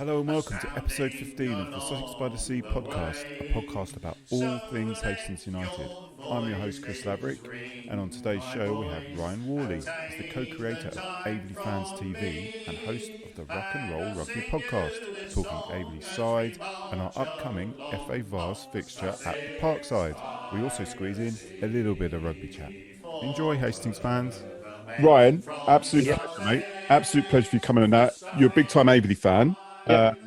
Hello and welcome to episode 15 of the Sussex by the Sea podcast, a podcast about all things Hastings United. I'm your host Chris Laverick, and on today's show we have Ryan Worley, who's the co-creator of AVELEY Fans TV and host of the Rock and Roll Rugby podcast, talking AVELEY side and our upcoming FA Vase fixture at the Parkside. We also squeeze in a little bit of rugby chat. Enjoy, Hastings fans. Ryan, absolute pleasure, mate. Absolute pleasure for you coming on that. You're a big-time AVELEY fan. Yep.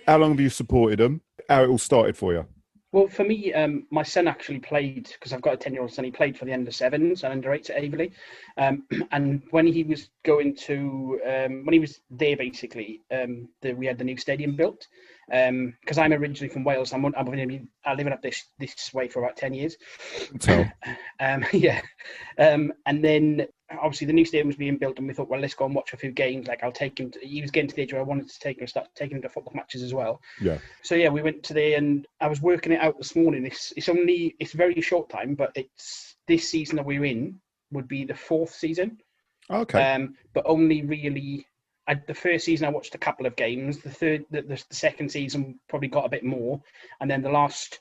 How long have you supported them? How it all started for you? Well, for me, my son actually played, because I've got a 10-year-old son, he played for the under-7s and under-8s at AVELEY. And when he was going to, when he was there, basically, we had the new stadium built. Because I'm originally from Wales, I've been living up this way for about 10 years. Yeah. And then obviously the new stadium was being built, and we thought, well, let's go and watch a few games. Like, I'll take him. He was getting to the age where I wanted to take him and start taking him to football matches as well. Yeah. So yeah, we went to there, and I was working it out this morning. It's a very short time, but it's this season that we're in would be the 4th season. Okay. But only really. The first season I watched a couple of games. The second season probably got a bit more, and then the last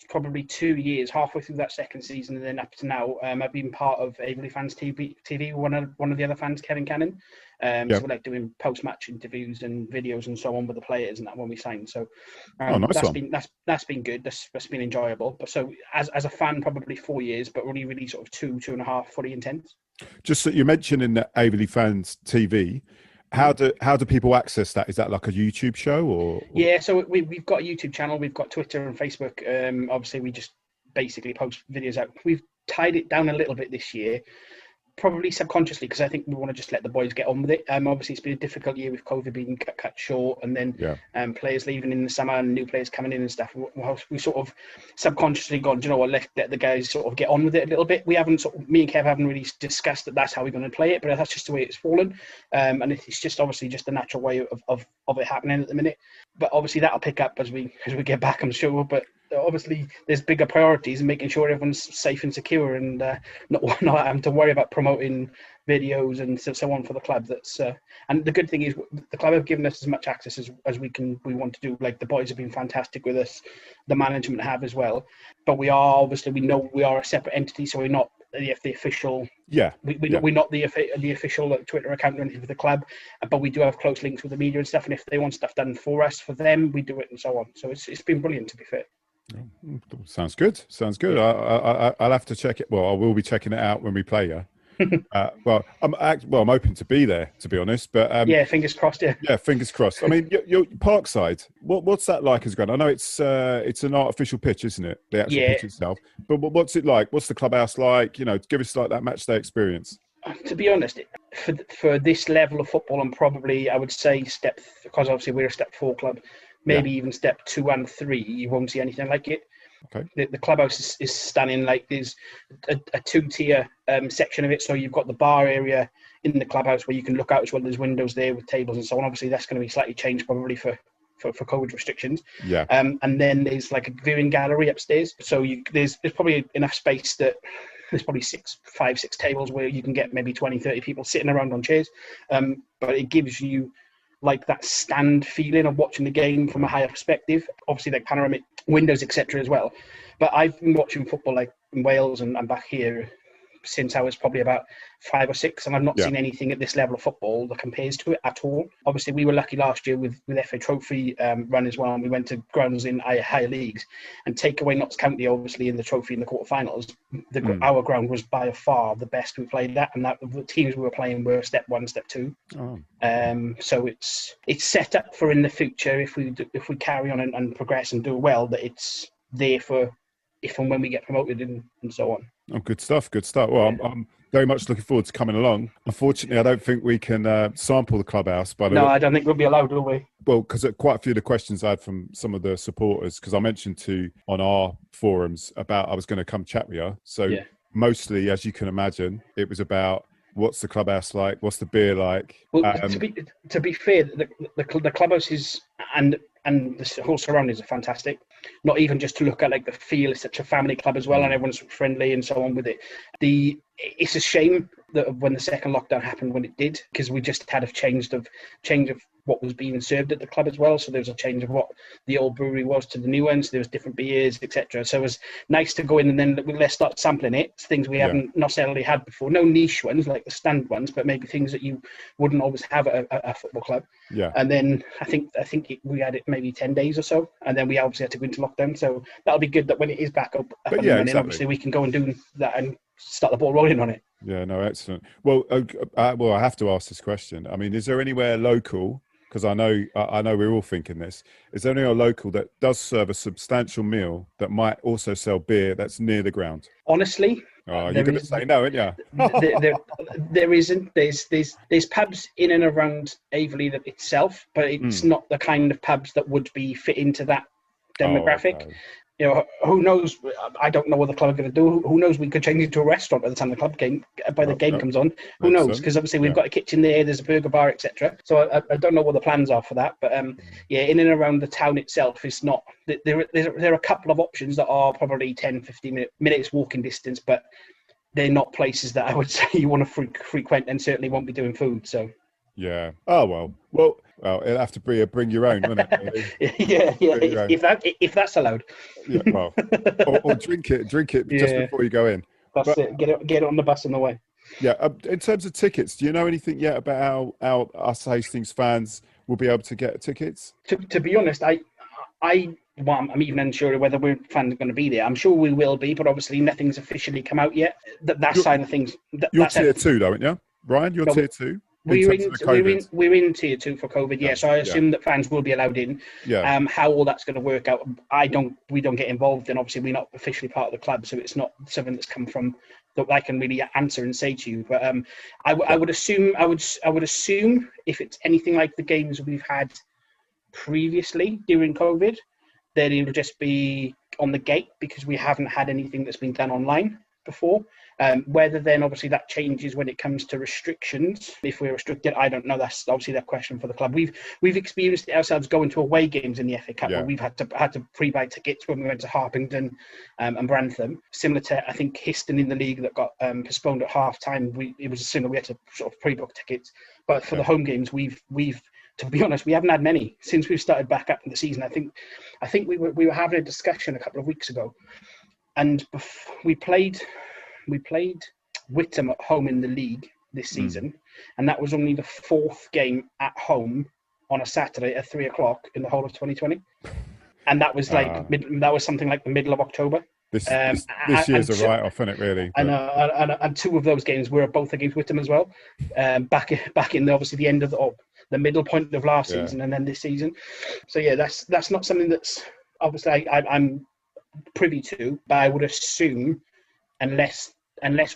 probably 2 years, halfway through that second season, and then up to now, I've been part of AVELEY Fans TV. One of the other fans, Kevin Cannon. So we're like doing post-match interviews and videos and so on with the players and that when we signed. So that's been good. That's been enjoyable. But so as a fan, probably 4 years, but only really sort of two and a half fully intense. Just that you mentioned in the AVELEY Fans TV. How do people access that? Is that like a YouTube show or? Yeah, so we've got a YouTube channel, we've got Twitter and Facebook. Obviously, we just basically post videos out. We've tied it down a little bit this year, probably subconsciously, because I think we want to just let the boys get on with it. Obviously, it's been a difficult year with COVID being cut short, and then players leaving in the summer and new players coming in and stuff. We sort of subconsciously gone, do you know what, let the guys sort of get on with it a little bit. We haven't me and Kev haven't really discussed that's how we're going to play it, but that's just the way it's fallen. And it's just obviously just the natural way of it happening at the minute. But obviously that'll pick up as we get back, I'm sure. But obviously there's bigger priorities and making sure everyone's safe and secure, and not having to worry about promoting videos and so on for the club. And the good thing is the club have given us as much access as we want to do. Like, the boys have been fantastic with us, the management have as well. But we know we are a separate entity, so we're not the official. We're not the official Twitter account or anything for the club, but we do have close links with the media and stuff. And if they want stuff done for us, for them, we do it and so on. So it's been brilliant, to be fair. Sounds good. I'll have to check it. Well, I will be checking it out when we play you. I'm open to be there, to be honest. But fingers crossed. Yeah, fingers crossed. I mean, your Parkside. What's that like as a ground? I know it's an artificial pitch, isn't it? The actual pitch itself. But what's it like? What's the clubhouse like? You know, give us like that match day experience. To be honest, for this level of football, and probably I would say because obviously we're a step 4 club. Maybe even step 2 and 3, you won't see anything like it. Okay. The clubhouse is stunning. Like, there's a 2-tier section of it. So you've got the bar area in the clubhouse where you can look out as well. There's windows there with tables and so on. Obviously, that's going to be slightly changed probably for COVID restrictions. Yeah. And then there's like a viewing gallery upstairs. So there's probably enough space that there's probably 5, 6 tables where you can get maybe 20, 30 people sitting around on chairs. But it gives you like that stand feeling of watching the game from a higher perspective. Obviously, like panoramic windows, etc. as well. But I've been watching football like in Wales and back here since I was probably about 5 or 6, and I've not seen anything at this level of football that compares to it at all. Obviously, we were lucky last year with FA Trophy run as well, and we went to grounds in higher leagues, and take away Notts County, obviously, in the trophy in the quarterfinals. Our ground was by far the best we played at, and the teams we were playing were step 1, step 2. So it's set up for in the future, if we carry on and progress and do well, that it's there for if and when we get promoted and so on. Oh, good stuff. Well, I'm very much looking forward to coming along. Unfortunately, I don't think we can sample the clubhouse. But I don't think we'll be allowed, will we? Well, because quite a few of the questions I had from some of the supporters, because I mentioned on our forums about I was going to come chat with you. So mostly, as you can imagine, it was about what's the clubhouse like, what's the beer like. Well, to be fair, the clubhouse is and the whole surroundings are fantastic. Not even just to look at, like, the feel. It's such a family club as well, and everyone's friendly and so on with it. It's a shame that when the second lockdown happened when it did, because we just had a change of what was being served at the club as well. So there was a change of what the old brewery was to the new ones. There was different beers, etc. So it was nice to go in and then let's start sampling it. Things we haven't necessarily had before. No niche ones like the standard ones, but maybe things that you wouldn't always have at a football club. Yeah. And then I think we had it maybe 10 days or so, and then we obviously had to go into lockdown. So that'll be good that when it is back up and running, exactly. obviously we can go and do that and start the ball rolling on it. Yeah, no, excellent. Well, I have to ask this question. I mean, is there anywhere local? Because I know we're all thinking this. Is there anywhere local that does serve a substantial meal that might also sell beer that's near the ground? Honestly, you're going to say no, aren't you? there isn't. There's pubs in and around AVELEY itself, but it's not the kind of pubs that would be fit into that demographic. Okay. You know, who knows? I don't know what the club are going to do. Who knows? We could change it to a restaurant by the time the game comes on. Who knows? Because obviously we've got a kitchen there. There's a burger bar, etc. So I don't know what the plans are for that. But in and around the town itself, it's not. There are a couple of options that are probably 10, 15 minutes walking distance, but they're not places that I would say you want to frequent, and certainly won't be doing food. So. Yeah. Oh well. It'll have to bring your own, won't it? yeah. If that's allowed. Yeah. Well, or drink it just before you go in. That's it. Get it on the bus on the way. Yeah. In terms of tickets, do you know anything yet about how us Hastings fans will be able to get tickets? To be honest, I'm even unsure whether we're fans are going to be there. I'm sure we will be, but obviously nothing's officially come out yet. That side of things. You're tier 2, though, aren't you, Ryan? You're tier 2. We're in tier 2 for COVID, so I assume that fans will be allowed in. Yeah. How all that's going to work out, we don't get involved, and obviously we're not officially part of the club, so it's not something that's come from that I can really answer and say to you. But I would assume if it's anything like the games we've had previously during COVID, then it'll just be on the gate because we haven't had anything that's been done online before. Whether then obviously that changes when it comes to restrictions, if we're restricted, I don't know. That's obviously that question for the club. We've experienced it ourselves going to away games in the FA Cup where we've had to pre-buy tickets when we went to Harpington and Brantham. Similar to I think Histon in the league that got postponed at half time. It was similar. We had to sort of pre-book tickets, but for the home games we've to be honest, we haven't had many since we've started back up in the season. I think we were having a discussion a couple of weeks ago, and we played Whittam at home in the league this season, and that was only the 4th game at home on a Saturday at 3:00 in the whole of 2020, and that was that was something like the middle of October. This year's a write-off, isn't it? Really. And 2 of those games were both against Whittam as well, back in obviously the end of the middle point of last season and then this season. So that's not something that's obviously I'm privy to, but I would assume unless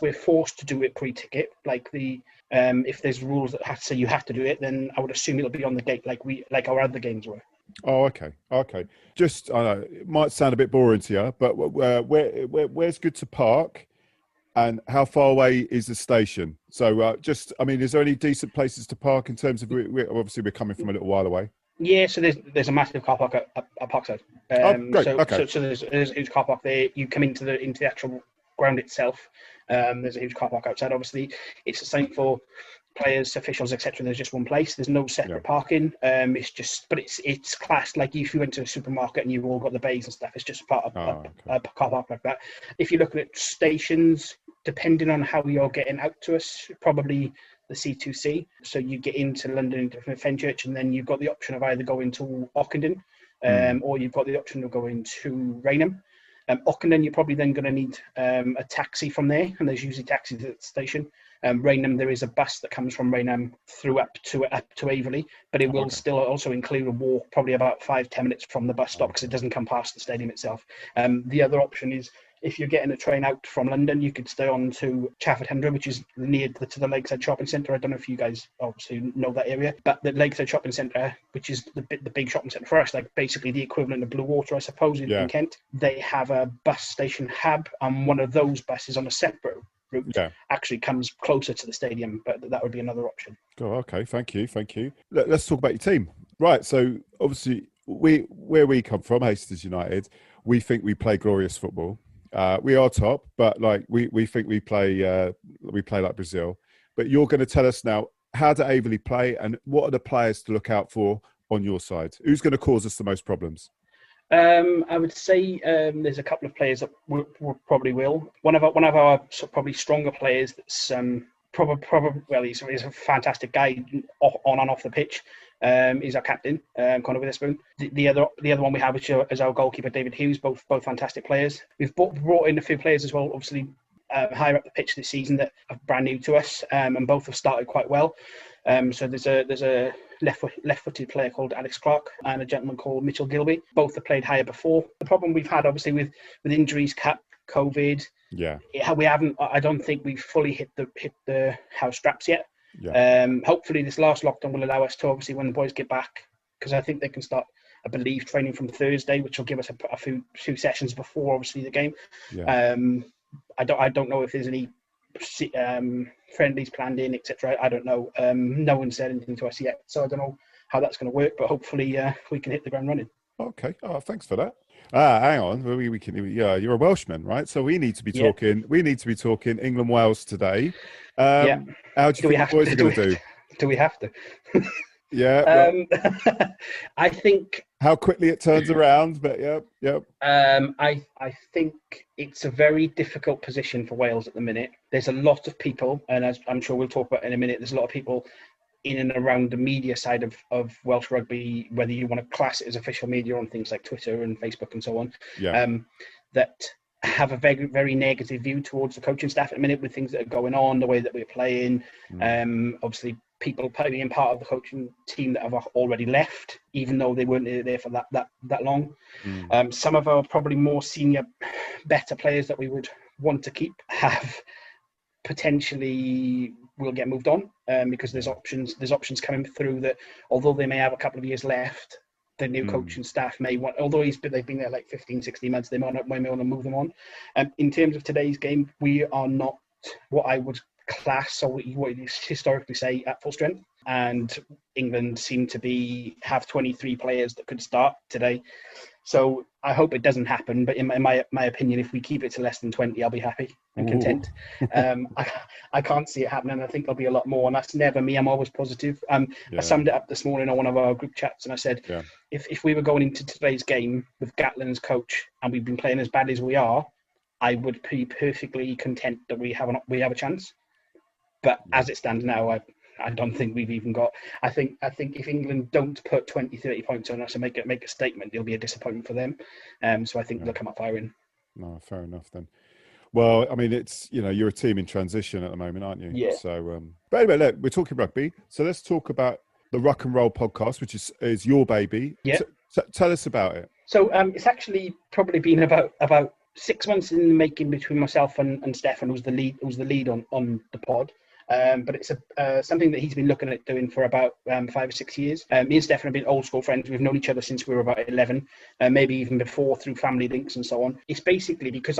we're forced to do it pre-ticket, like if there's rules that say you have to do it, then I would assume it'll be on the gate like our other games were. Oh, okay. Just I know it might sound a bit boring to you, but where's good to park, and how far away is the station? So is there any decent places to park in terms of we're coming from a little while away? Yeah, so there's a massive car park at Parkside. Great. Okay. So there's a huge car park there. You come into the actual ground itself. There's a huge car park outside. Obviously, it's the same for players, officials, etc. There's just one place. There's no separate parking. It's classed like if you went to a supermarket and you've all got the bays and stuff. It's just part of a car park like that. If you're looking at stations, depending on how you're getting out to us, probably the C2C. So you get into London from Fenchurch, and then you've got the option of either going to Ockenden, or you've got the option of going to Rainham. Ockenden, you're probably then going to need a taxi from there, and there's usually taxis at the station. Rainham, there is a bus that comes from Rainham through up to AVELEY, but it will still also include a walk, probably about 5-10 minutes from the bus stop, because it doesn't come past the stadium itself. The other option is, if you're getting a train out from London, you could stay on to Chafford Hundred, which is near to the Lakeside Shopping Centre. I don't know if you guys obviously know that area, but the Lakeside Shopping Centre, which is the big shopping centre for us, like basically the equivalent of Blue Water, I suppose, in Kent, they have a bus station hub, and one of those buses on a separate route actually comes closer to the stadium, but that would be another option. Oh, okay. Thank you. Let's talk about your team. Right. So obviously, where we come from, Hastings United, we think we play glorious football. We are top, but we think we play like Brazil. But you're going to tell us now how do AVELEY play, and what are the players to look out for on your side? Who's going to cause us the most problems? I would say there's a couple of players that probably will. One of our probably stronger players that's probably well, he's a fantastic guy on and off the pitch. He's our captain, Conor Witherspoon. The other one we have is our goalkeeper David Hughes. Both fantastic players. We've brought in a few players as well, obviously higher up the pitch this season that are brand new to us, and both have started quite well. So there's a left-footed player called Alex Clark and a gentleman called Mitchell Gilby. Both have played higher before. The problem we've had, obviously, with injuries, COVID, we haven't. I don't think we've fully hit the house straps yet. Hopefully, this last lockdown will allow us to, obviously, when the boys get back, because I think they can start, I believe, training from Thursday, which will give us a few sessions before, obviously, the game. I don't know if there's any friendlies planned in, etc. I don't know. No one said anything to us yet, so I don't know how that's going to work. But hopefully, we can hit the ground running. Okay. Oh, thanks for that. Hang on. We can. Yeah, you're a Welshman, right? So we need to be talking. We need to be talking England Wales today. How do you think the boys are going to do? Do we have to? Yeah. I think how quickly it turns around, but yeah. I think it's a very difficult position for Wales at the minute. There's a lot of people, and as I'm sure we'll talk about in a minute, there's a lot of people in and around the media side of Welsh rugby, whether you want to class it as official media on things like Twitter and Facebook and so on, that have a very, very negative view towards the coaching staff at the minute with things that are going on, the way that we're playing. Obviously, people being part of the coaching team that have already left, even though they weren't there for that long. Some of our probably more senior, better players that we would want to keep have potentially will get moved on because there's options coming through that, although they may have a couple of years left, the new coaching staff may want, although they've been there like 15, 16 months, they may want to move them on. In terms of today's game, we are not what I would class or what you historically say at full strength, and England seem to have 23 players that could start today. So I hope it doesn't happen, but in my opinion, if we keep it to less than 20, I'll be happy and content. I can't see it happening. I think there'll be a lot more, and that's never me. I'm always positive. I summed it up this morning on one of our group chats, and I said, if we were going into today's game with Gatlin as coach and we've been playing as badly as we are, I would be perfectly content that we have a chance. But as it stands now, I don't think we've even got. I think if England don't put 20, 30 points on us and make a statement, it'll be a disappointment for them. So I think they'll come up firing. No, fair enough then. Well, I mean, it's you're a team in transition at the moment, aren't you? Yeah. So, but anyway, look, we're talking rugby, so let's talk about the Ruck and Roll podcast, which is your baby. Yeah. So tell us about it. So it's actually probably been about 6 months in the making between myself and Stefan, who's the lead on the pod. But it's something that he's been looking at doing for about 5 or 6 years. Me and Stefan have been old school friends. We've known each other since we were about 11, maybe even before through family links and so on. It's basically because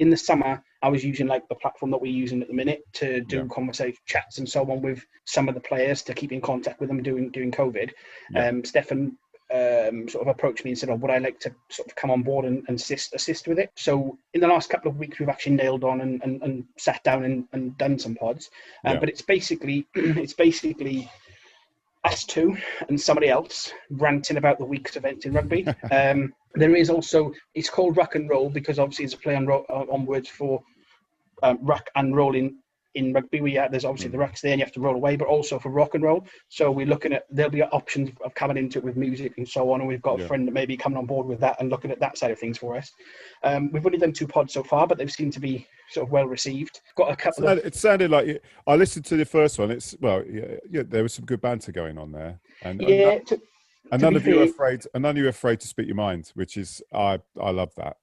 in the summer, I was using like the platform that we're using at the minute to do conversation chats and so on with some of the players to keep in contact with them during COVID. Stefan sort of approached me and said, would I like to sort of come on board and assist with it? So in the last couple of weeks, we've actually nailed on and sat down and done some pods. But it's basically us two and somebody else ranting about the week's events in rugby. There is also, it's called Ruck and Roll because obviously it's a play on words for ruck and rolling. In rugby, there's obviously the rucks there and you have to roll away, but also for rock and roll. So we're looking at, there'll be options of coming into it with music and so on. And we've got a friend that may be coming on board with that and looking at that side of things for us. We've only done 2 pods so far, but they've seemed to be sort of well received. Got a couple It sounded like, I listened to the first one. There was some good banter going on there. And none of you are afraid to speak your mind, which is, I love that.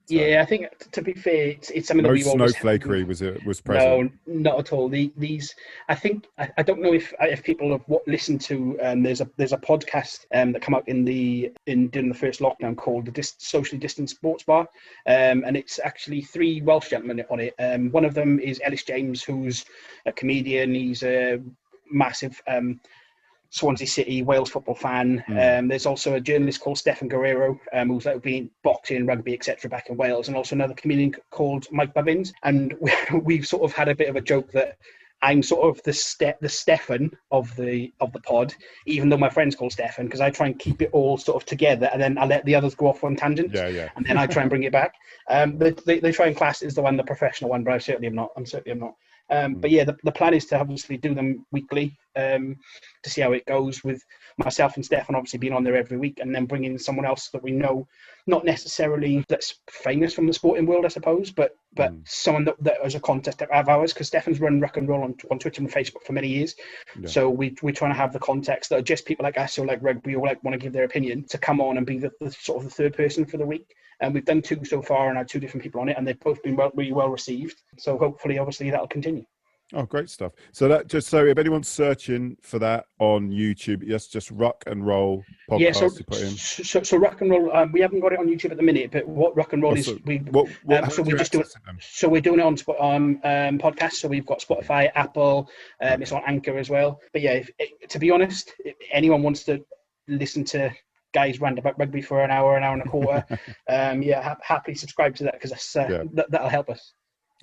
So. Yeah, I think to be fair, it's something that we've always. No snowflakery was present. No, not at all. These, I think, I don't know if people have listened to. There's a podcast that came out during the first lockdown called the Socially Distant Sports Bar, and it's actually 3 Welsh gentlemen on it. One of them is Ellis James, who's a comedian. He's a massive. Swansea City Wales football fan. There's also a journalist called Stefan Guerrero, who's like been boxing, rugby, etc. back in Wales, and also another comedian called Mike Bubbins. And we've sort of had a bit of a joke that I'm sort of the Stefan of the pod, even though my friend's called Stefan, because I try and keep it all sort of together, and then I let the others go off on tangents. Yeah. And then I try and bring it back. But they try and class it as the professional one, but I certainly am not. But yeah, the plan is to obviously do them weekly, to see how it goes, with myself and Stefan obviously being on there every week, and then bringing someone else that we know, not necessarily that's famous from the sporting world, I suppose, but someone that is a contest of ours, because Stefan's run Rock and Roll on Twitter and Facebook for many years. Yeah. So we're trying to have the context that are just people like us who like rugby or like want to give their opinion to come on and be the sort of the third person for the week. And we've done 2 so far and had 2 different people on it, and they've both been really well received. So hopefully, obviously, that'll continue. Oh, great stuff. So if anyone's searching for that on YouTube, yes, just Rock and Roll podcast. Yeah, to put in. So Rock and Roll, we haven't got it on YouTube at the minute, but what Rock and Roll is, so we just do it. So we're doing it on podcasts. So we've got Spotify, Apple, it's on Anchor as well. But yeah, to be honest, if anyone wants to listen to guys rant about rugby for an hour and a quarter, happily subscribe to that, because that'll help us.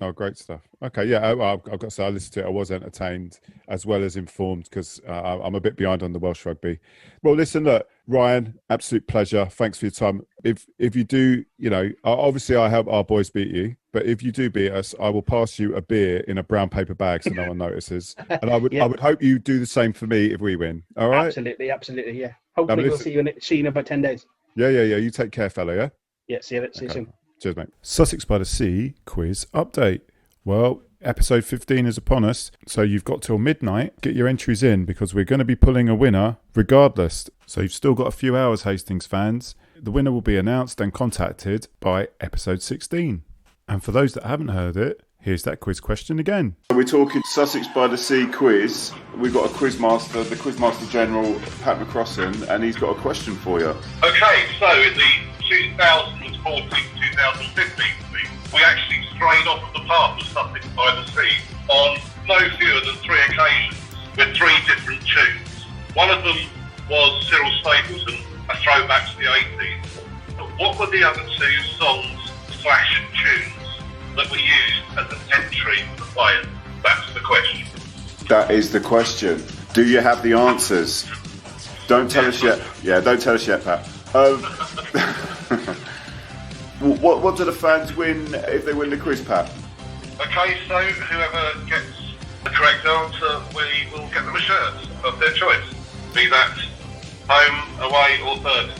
Oh, great stuff. Okay, yeah, I've got to say, I listened to it. I was entertained as well as informed, because I'm a bit behind on the Welsh rugby. Well, listen, look, Ryan, absolute pleasure. Thanks for your time. If you do, obviously I help our boys beat you, but if you do beat us, I will pass you a beer in a brown paper bag so no one notices. And I would hope you do the same for me if we win. All right? Absolutely, yeah. Hopefully we'll see you in about 10 days. Yeah. You take care, fella, yeah? Yeah, see you soon. Cheers, mate. Sussex by the Sea quiz update. Well, episode 15 is upon us, so you've got till midnight. Get your entries in, because we're going to be pulling a winner regardless. So you've still got a few hours, Hastings fans. The winner will be announced and contacted by episode 16. And for those that haven't heard it, here's that quiz question again. We're talking Sussex by the Sea quiz. We've got a quizmaster, the Quizmaster General, Pat McCrossan, and he's got a question for you. Okay, so in the 2014-2015 season, we actually strayed off of the path of Sussex by the Sea on no fewer than 3 occasions with 3 different tunes. One of them was Cyril Stapleton, a throwback to the 80s. But what were the other 2 songs/tunes that were used as an entry for the players? That's the question. That is the question. Do you have the answers? Don't tell us yet. Yeah, don't tell us yet, Pat. What do the fans win if they win the quiz, Pat? Okay, so whoever gets the correct answer, we will get them a shirt of their choice. Be that home, away or third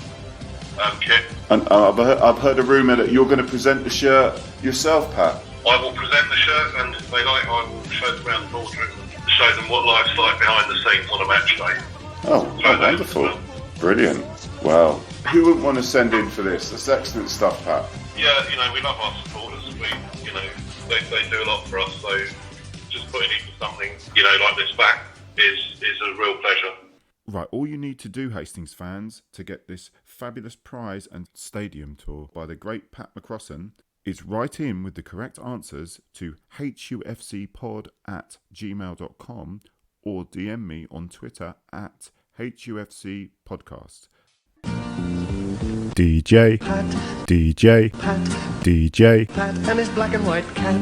kit. And I've heard a rumour that you're going to present the shirt yourself, Pat. I will present the shirt, and if they like, I will show them around the boardroom to show them what life's like behind the scenes on a match day. Oh, wonderful. Brilliant. Wow. Who wouldn't want to send in for this? That's excellent stuff, Pat. Yeah, we love our supporters. They do a lot for us, so just putting even something, like this back is a real pleasure. Right, all you need to do, Hastings fans, to get this fabulous prize and stadium tour by the great Pat McCrossan is write in with the correct answers to hufcpod@gmail.com or DM me on Twitter @HUFCpodcast. DJ Pat, DJ Pat, DJ Pat and his black and white cat.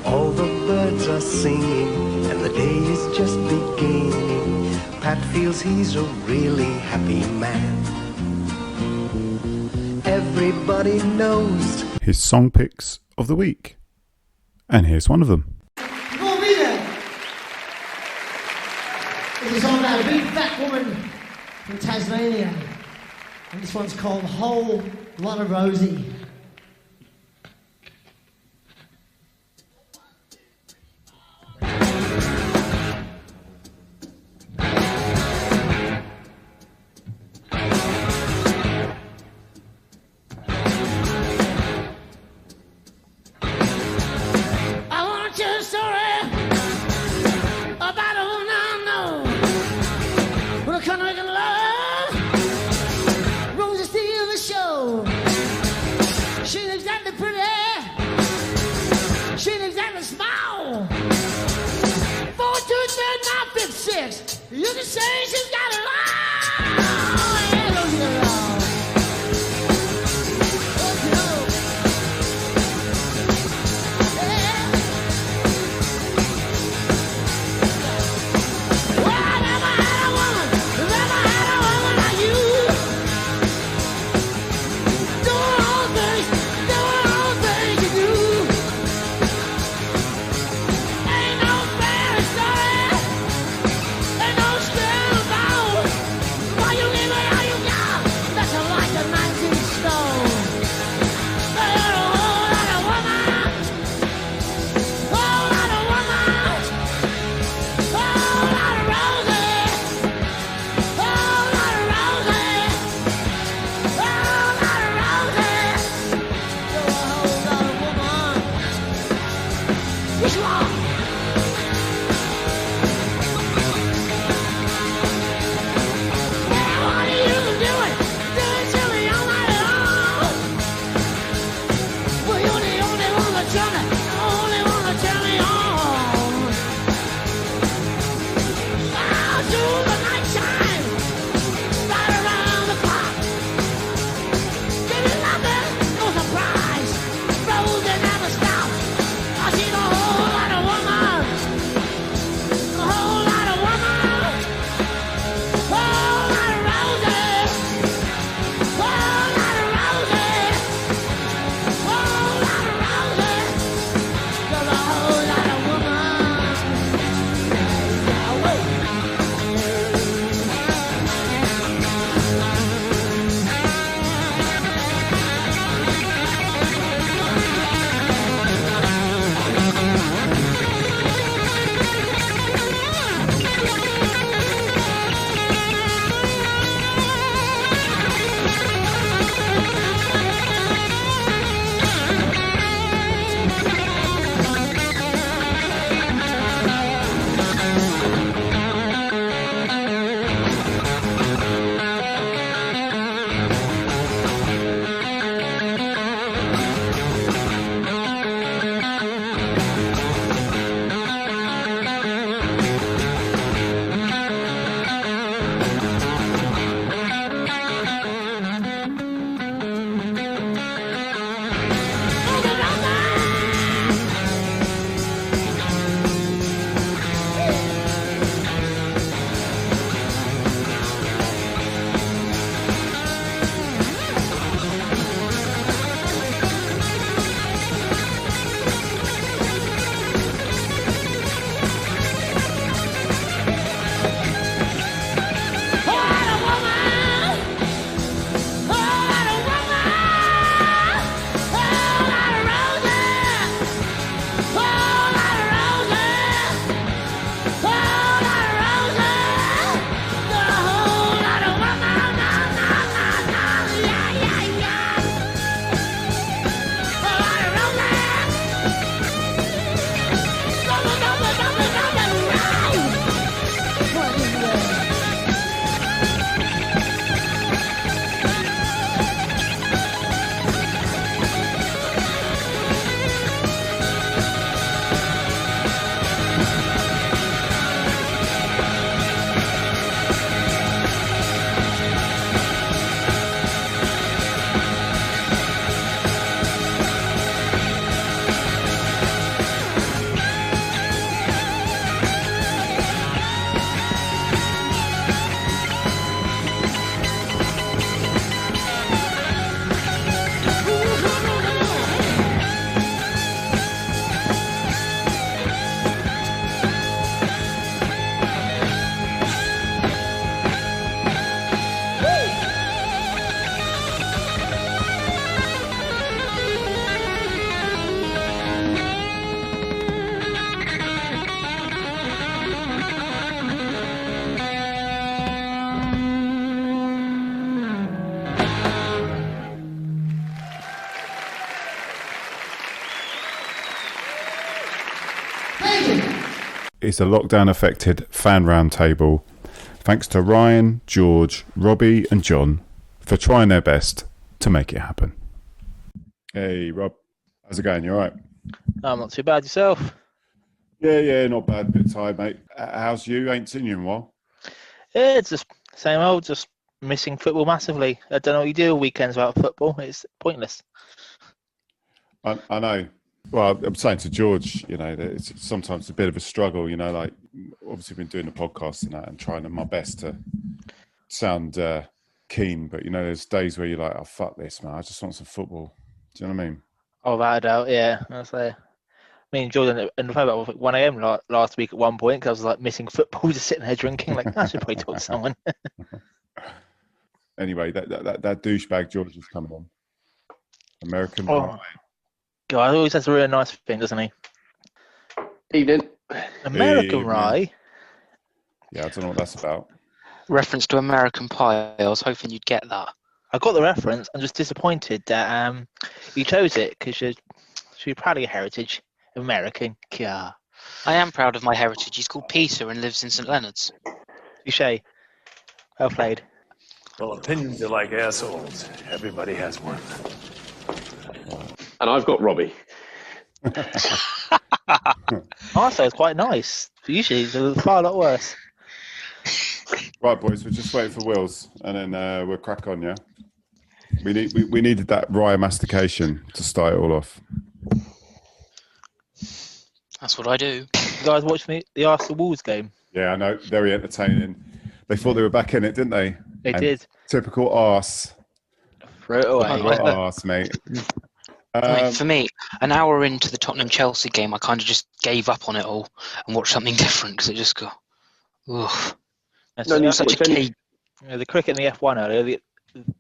All the birds are singing and the day is just beginning. Pat feels he's a really happy man. Everybody knows his song picks of the week. And here's one of them. You gonna be there? This is a song about a big fat woman from Tasmania. And this one's called Whole Lot of Rosie. You can say she's got it all. Yeah, Rosie got it all. Okay. Yeah. is a lockdown-affected fan roundtable. Thanks to Ryan, George, Robbie and John for trying their best to make it happen. Hey, Rob. How's it going? You all right? I'm not too bad. Yourself? Yeah, not bad. Bit tired, mate. How's you? Ain't seen you in a while. Yeah, it's just same old, just missing football massively. I don't know what you do on weekends without football. It's pointless. I know. Well, I'm saying to George, you know, that it's sometimes a bit of a struggle, you know, like obviously been doing the podcast and that and trying my best to sound keen, but, you know, there's days where you're like, oh, fuck this, man. I just want some football. Do you know what I mean? Oh, without a doubt, yeah. I say, me and Jordan and about 1 a.m. last week at one point because I was like missing football, just sitting there drinking. Like, I should probably talk to someone. Anyway, that douchebag George is coming on. American Pie. God, he always has a really nice thing, doesn't he? Evening. American Evening. Rye. Yeah, I don't know what that's about. Reference to American Pie. I was hoping you'd get that. I got the reference. I'm just disappointed that you chose it because you're proud of your heritage. American. Yeah. I am proud of my heritage. He's called Peter and lives in St Leonard's. Touché. Well played. Well, opinions are like assholes. Everybody has one. And I've got Robbie. Also, it's quite nice. Usually, it's a far lot worse. Right, boys, we're just waiting for Wills, and then we'll crack on. Yeah, we needed that rye mastication to start it all off. That's what I do. You guys watching the Arsenal Wolves game? Yeah, I know, very entertaining. They thought they were back in it, didn't they? They did. Typical arse. Throw it away. Arse, mate. For me, an hour into the Tottenham-Chelsea game, I kind of just gave up on it all and watched something different because it just got... Ugh. Such a key. The cricket in the F1 earlier,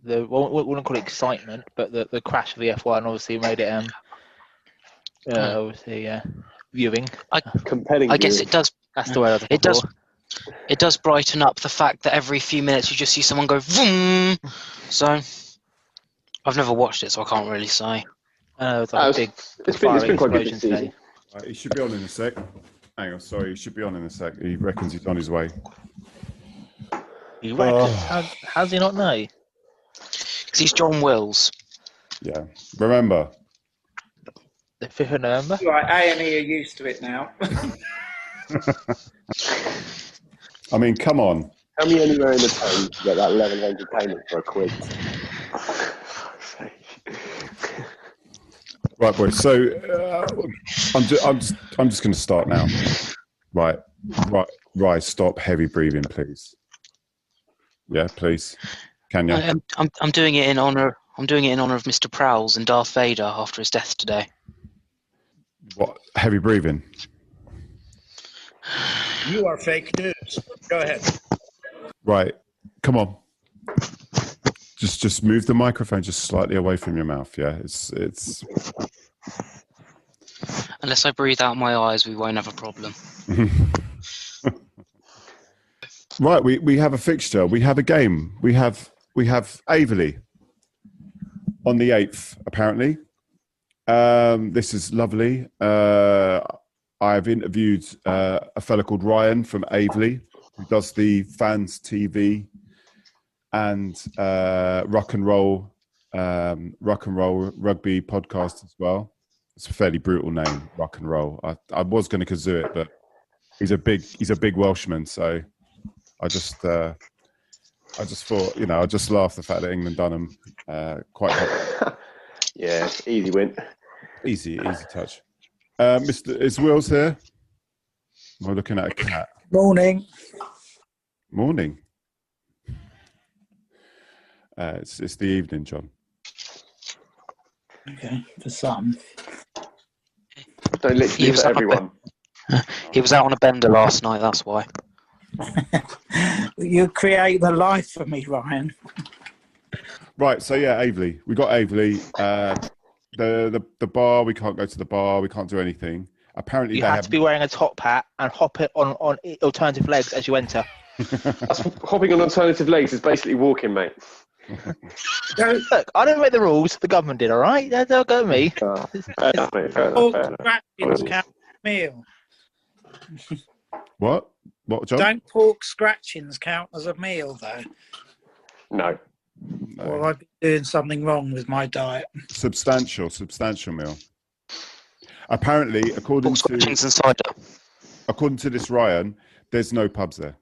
the wouldn't call it excitement, but the crash of the F1 obviously made it viewing. Compelling. I guess it does. That's the word. It does brighten up the fact that every few minutes you just see someone go vroom. So I've never watched it, so I can't really say. It's like it's been quite good this season. today. He should be on in a sec. Hang on, sorry, he should be on in a sec. He reckons he's on his way. You reckon? How's he not know? Because he's John Wills. Yeah. Remember. The 5th of November? Right, A&E are used to it now. I mean, come on. Tell me anywhere in the town to get that level of entertainment for a quiz. Right, boys. So I'm just going to start now. Right. Stop heavy breathing, please. Yeah, please. Can you? I'm doing it in honor. I'm doing it in honor of Mr. Prowls and Darth Vader after his death today. What heavy breathing? You are fake news. Go ahead. Right. Come on. Just move the microphone just slightly away from your mouth. Yeah, it's. Unless I breathe out my eyes, we won't have a problem. Right, we have a fixture. We have a game. We have AVELEY on the 8th, apparently. This is lovely. I've interviewed a fella called Ryan from AVELEY, who does the Fans TV and rock and roll rugby podcast as well. It's a fairly brutal name, rock and roll. I was going to kazoo it, but he's a big Welshman, so I just thought, I just laughed the fact that England done him quite hot. Yeah, easy win. Easy touch. Is Wills here? We're looking at a cat. Morning. It's the evening, John. Okay, for some. Don't literally for everyone. He was out on a bender last night, that's why. You create the life for me, Ryan. Right, so yeah, AVELEY. We got AVELEY. The bar, we can't go to the bar, we can't do anything. Apparently you have to be wearing a top hat and hop it on alternative legs as you enter. Hopping on alternative legs is basically walking, mate. Look, I don't make the rules. The government did, all right? Don't go at me. Meal. What? What, John? Don't pork scratchings count as a meal, though? No. Or I'd be doing something wrong with my diet. Substantial meal. Apparently, according to this Ryan, there's no pubs there.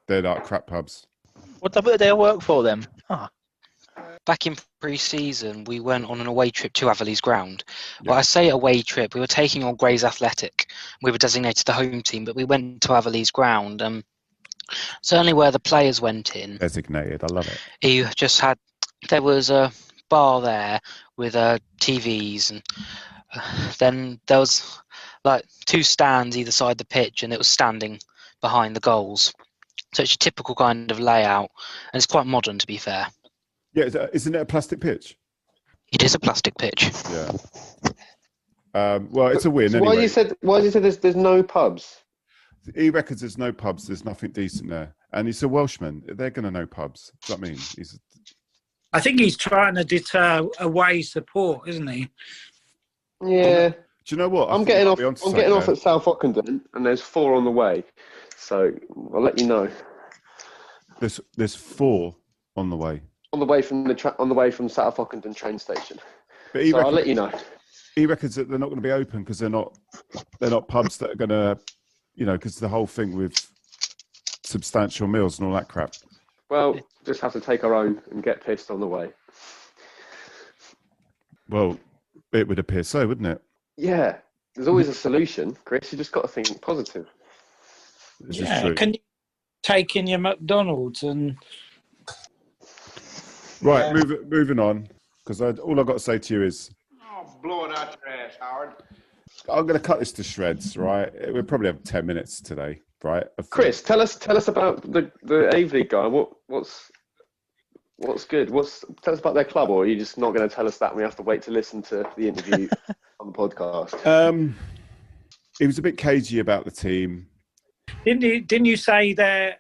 They're like crap pubs. What type of day I work for them? Back in pre-season, we went on an away trip to AVELEY's ground. Well, I say away trip. We were taking on Grays Athletic. We were designated the home team, but we went to AVELEY's ground. Certainly where the players went in. Designated, I love it. He just had. There was a bar there with TVs, and then there was like 2 stands either side the pitch, and it was standing behind the goals. So it's a typical kind of layout, and it's quite modern, to be fair. Yeah, isn't it a plastic pitch? It is a plastic pitch. Yeah. Well, it's a win. So anyway. Why has he said there's no pubs? He reckons there's no pubs. There's nothing decent there, and he's a Welshman. They're going to know pubs. Do you know what I mean? I think he's trying to deter away support, isn't he? Yeah. Do you know what? I'm getting off at South Ockenden, and there's 4 on the way. So I'll let you know. There's 4 on the way. On the way from South Ockenden train station. But I'll let you know. He reckons that they're not going to be open because they're not pubs that are going to, because the whole thing with substantial meals and all that crap. Well, just have to take our own and get pissed on the way. Well, it would appear so, wouldn't it? Yeah. There's always a solution, Chris. You just got to think positive. This is true. Can you take in your McDonald's and... Right, moving on, because all I've got to say to you is... Oh, blow it out your ass, Howard. I'm going to cut this to shreds, right? We'll probably have 10 minutes today, right? Chris, tell us about the AVELEY guy. What's good? Tell us about their club, or are you just not going to tell us that and we have to wait to listen to the interview on the podcast? He was a bit cagey about the team. Didn't you say they're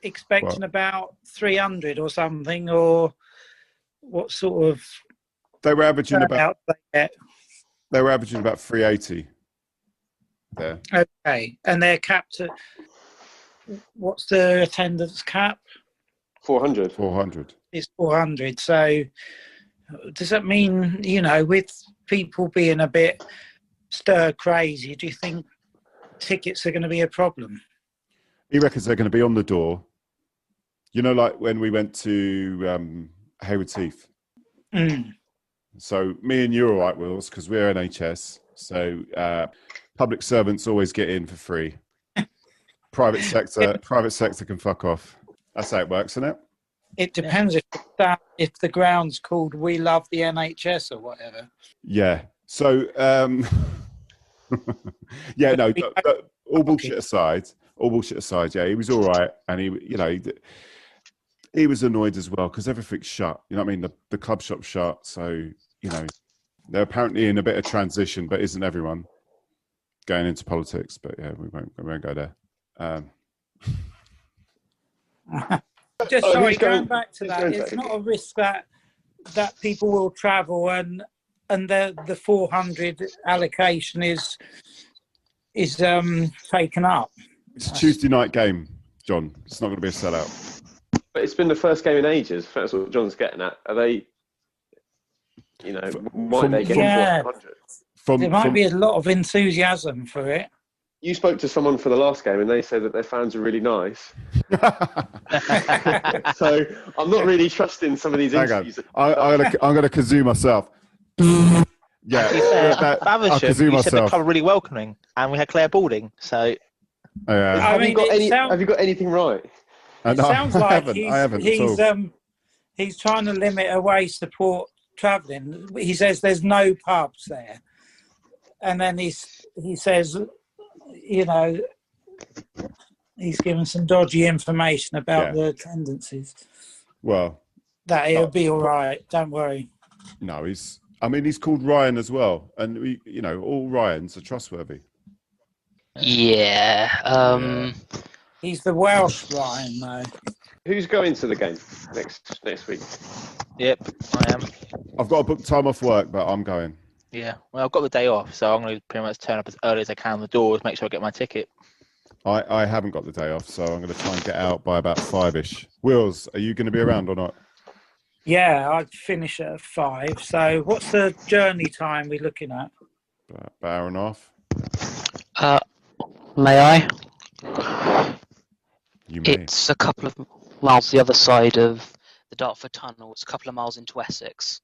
expecting about 300 or something, or what sort of? They were averaging about 380 there. Okay, and they're capped at, what's the attendance cap? 400. 400. It's 400. So does that mean, with people being a bit stir crazy, do you think tickets are going to be a problem? He reckons they're going to be on the door. Like when we went to Haywards Heath. Mm. So me and you are all right, Wills, because we're NHS. So public servants always get in for free. Private sector can fuck off. That's how it works, isn't it? It depends if the ground's called "We Love the NHS" or whatever. Yeah. So yeah, no. All bullshit aside. Yeah, he was all right, and he was annoyed as well because everything's shut. You know what I mean? The club shop's shut, so they're apparently in a bit of transition, but isn't everyone going into politics? But yeah, we won't go there. Going back to that, it's not a risk that people will travel and the 400 allocation is taken up. It's a Tuesday night game, John. It's not going to be a sellout. But it's been the first game in ages. That's what John's getting at. Are they? Might they get 400? There might be a lot of enthusiasm for it. You spoke to someone for the last game, and they said that their fans are really nice. So I'm not really trusting some of these interviews. I'm going to kazoo myself. Yeah, Faversham, you said the club were really welcoming, and we had Claire Balding. So, have you got anything right? It sounds like he's trying to limit away support travelling. He says there's no pubs there, and then he says, he's given some dodgy information about the tendencies. Well, that it'll be all right. Don't worry. No, he's called Ryan as well, and all Ryans are trustworthy. Yeah. He's the Welsh Ryan, though. Who's going to the game next week? Yep, I am. I've got to book time off work, but I'm going. Yeah, well, I've got the day off, so I'm going to pretty much turn up as early as I can on the doors, make sure I get my ticket. I haven't got the day off, so I'm going to try and get out by about 5ish. Wills, are you going to be around or not? Yeah, I'd finish at 5. So what's the journey time we're looking at? About an hour and a half. May I? You may. It's a couple of miles the other side of the Dartford Tunnel. It's a couple of miles into Essex.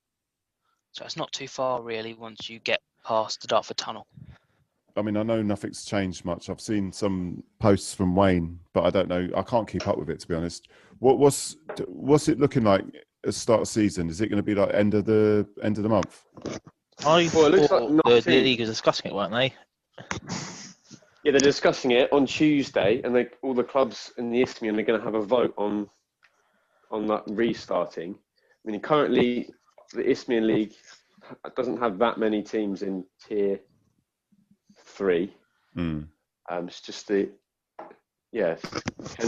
So it's not too far, really, once you get past the Dartford Tunnel. I mean, I know nothing's changed much. I've seen some posts from Wayne, but I don't know. I can't keep up with it, to be honest. What's it looking like at the start of season? Is it going to be like end of the month? I Well, it looks thought like the league was discussing it, weren't they? Yeah, they're discussing it on Tuesday, and all the clubs in the Isthmian are going to have a vote on that restarting. I mean, currently the Isthmian League doesn't have that many teams in Tier 3. It's just 10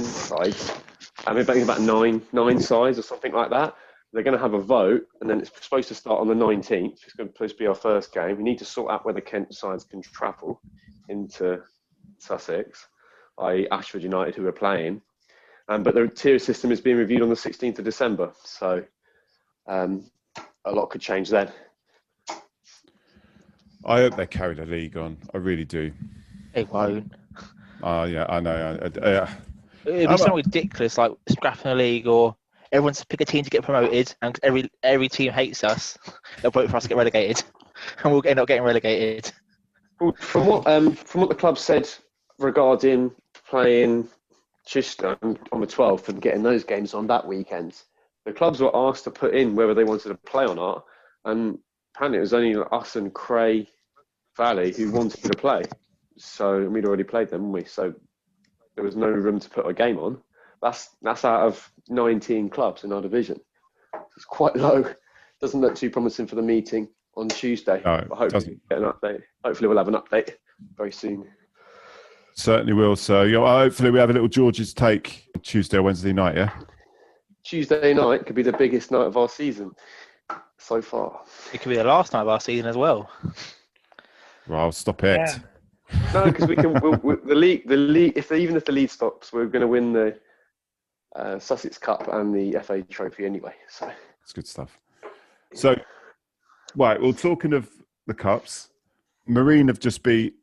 sides. I mean, about 9 sides or something like that. They're going to have a vote, and then it's supposed to start on the 19th. It's supposed to be our first game. We need to sort out whether Kent sides can travel into Sussex, i.e. Ashford United, who are playing. But the tier system is being reviewed on the 16th of December, so a lot could change then. I hope they carry the league on. I really do. It won't. Yeah, I know. It'd be something ridiculous, like scrapping a league, or everyone's to pick a team to get promoted, and every team hates us. They'll vote for us to get relegated, and we'll end up getting relegated. Well, from what the club said regarding playing Chichester on the 12th and getting those games on that weekend, the clubs were asked to put in whether they wanted to play or not, and apparently it was only us and Cray Valley who wanted to play. So we'd already played them, didn't we? So there was no room to put a game on. That's out of 19 clubs in our division. It's quite low. Doesn't look too promising for the meeting on Tuesday. No, but hopefully we'll get an update. Hopefully we'll have an update very soon. Certainly will. So hopefully we have a little George's take Tuesday or Wednesday night, yeah? Tuesday night could be the biggest night of our season so far. It could be the last night of our season as well. Well, stop it. Yeah. No, because we can. The league. Even if the lead stops, we're going to win the Sussex Cup and the FA Trophy anyway. So it's good stuff. So, right. Well, talking of the cups, Marine have just beat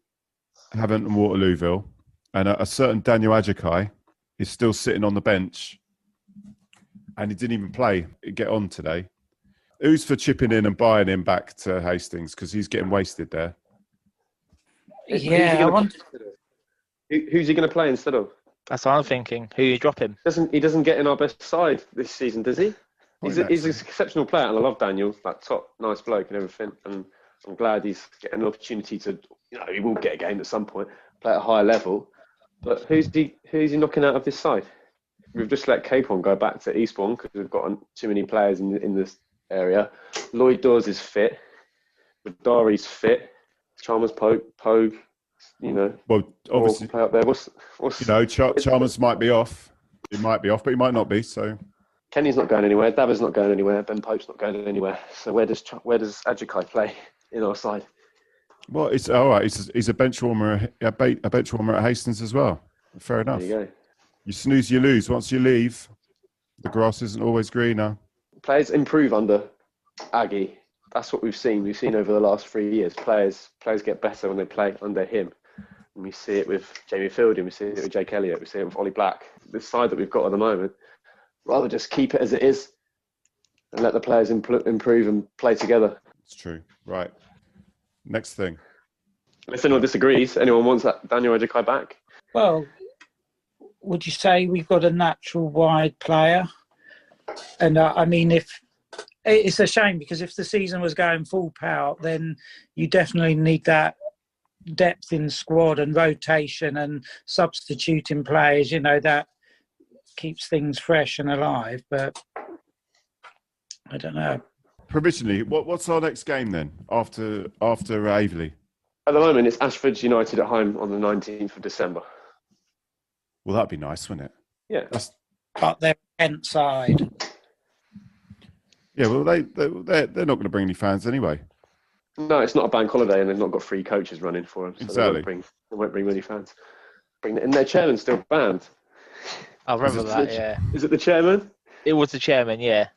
Havant and Waterlooville, and a certain Daniel Ajakai is still sitting on the bench, and he didn't even get on today. Who's for chipping in and buying him back to Hastings, because he's getting wasted there? Yeah, who's he going to play instead of? That's what I'm thinking. Who you drop him? He doesn't get in our best side this season, does he? He's an exceptional player, and I love Daniel, that top nice bloke and everything. And I'm glad he's getting an opportunity to, he will get a game at some point, play at a higher level. But who's he knocking out of this side? We've just let Capon go back to Eastbourne because we've got too many players in this area. Lloyd Dawes is fit. Badari's fit. Chalmers, Pogue, Well, obviously, play up there. Chalmers might be off. He might be off, but he might not be. So Kenny's not going anywhere. Davis not going anywhere. Ben Pope's not going anywhere. So where does Ajakai play in our side? Well, it's all right. He's a bench warmer, a bench warmer at Hastings as well. Fair enough. There you go. You snooze, you lose. Once you leave, the grass isn't always greener. Players improve under Aggie. That's what we've seen. We've seen over the last 3 years. Players get better when they play under him. And we see it with Jamie Fielding. We see it with Jake Elliott. We see it with Ollie Black. This side that we've got at the moment, rather just keep it as it is and let the players improve and play together. It's true. Right. Next thing. If anyone disagrees, anyone wants that Daniel Ajakai back? Well, would you say we've got a natural wide player? And I mean, if it's a shame because if the season was going full power, then you definitely need that depth in squad and rotation and substituting players. That keeps things fresh and alive. But I don't know. Provisionally, what's our next game then after AVELEY? At the moment, it's Ashford United at home on the 19th of December. Well, that'd be nice, wouldn't it? Yeah. But they're Kent side. Yeah, well, they're not going to bring any fans anyway. No, it's not a bank holiday, and they've not got free coaches running for them. So exactly. They won't bring many fans. And their chairman's still banned. I remember that. Yeah. Is it the chairman? It was the chairman. Yeah.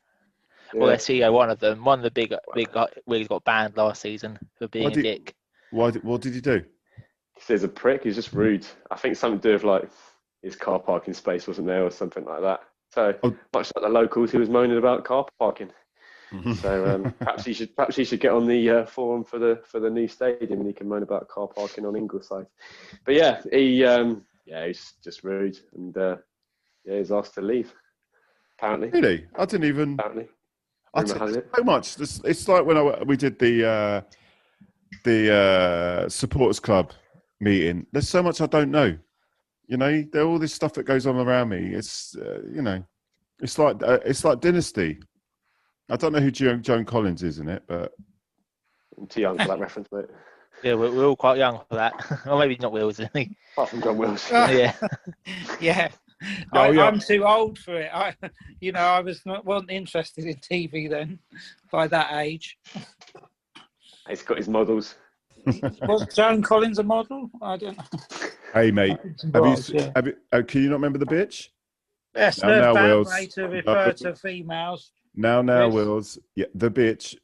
Well, their CEO, one of them, one of the big wigs got banned last season for being a dick. What did he do? He's a prick. He's just rude. I think something to do with like his car parking space wasn't there or something like that. So much like the locals, he was moaning about car parking. So perhaps he should get on the forum for the new stadium, and he can moan about car parking on Ingleside. But yeah, he's just rude, and he's asked to leave. Apparently. Really, I didn't even. Apparently. So much. It's like when we did the supporters club meeting. There's so much I don't know. You know, there's all this stuff that goes on around me. It's it's like Dynasty. I don't know who Joan Collins is in it, but I'm too young for that reference, mate. Yeah, we're all quite young for that. Or maybe not Wills, isn't he? Apart from John Wills. Yeah. Yeah. I'm too old for it. I wasn't interested in TV then, by that age. He's got his models. Was Joan Collins a model? I don't know. Hey, mate, can you not remember the bitch? Yes, now, bad Wills. way to refer to females. Now, Wills. Yeah, the bitch.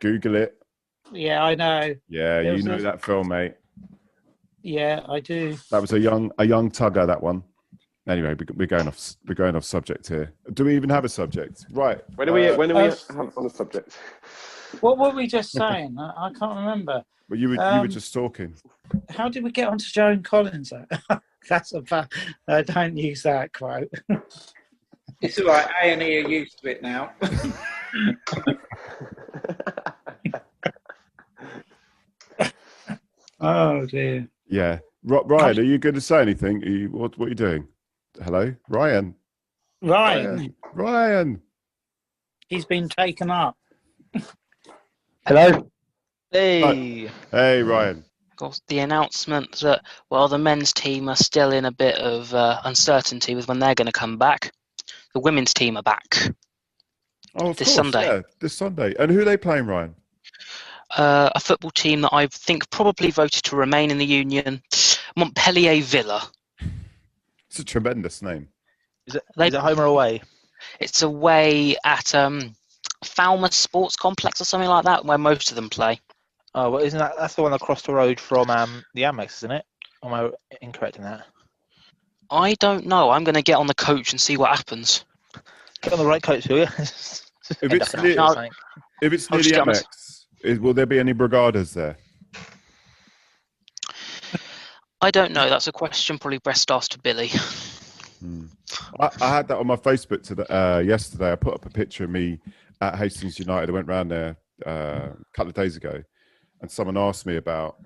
Google it. Yeah, I know. Yeah, you know that film, mate. Yeah, I do. That was a young tugger, that one. Anyway, we're going off subject here. Do we even have a subject? Right. When are we have on the subject? What were we just saying? I can't remember. Well, you were just talking. How did we get onto Joan Collins? That's a bad. Don't use that quote. It's all right. A&E are used to it now. Oh dear. Yeah, Ryan, are you going to say anything? What are you doing? Hello, Ryan. Ryan. He's been taken up. Hello. Hey. Hey, Ryan. Got the announcement that the men's team are still in a bit of uncertainty with when they're going to come back. The women's team are back. Oh, this Sunday. Yeah, this Sunday. And who are they playing, Ryan? A football team that I think probably voted to remain in the Union, Montpellier Villa. It's a tremendous name. Is it home or away? It's away at Falmouth Sports Complex or something like that, where most of them play. Oh, well, isn't that's the one across the road from the Amex, isn't it? Am I incorrect in that? I don't know. I'm going to get on the coach and see what happens. Get on the right coach, will you? If it's near the Amex, will there be any brigadas there? I don't know. That's a question probably best asked to Billy. I had that on my Facebook yesterday. I put up a picture of me at Hastings United. I went round there a couple of days ago, and someone asked me about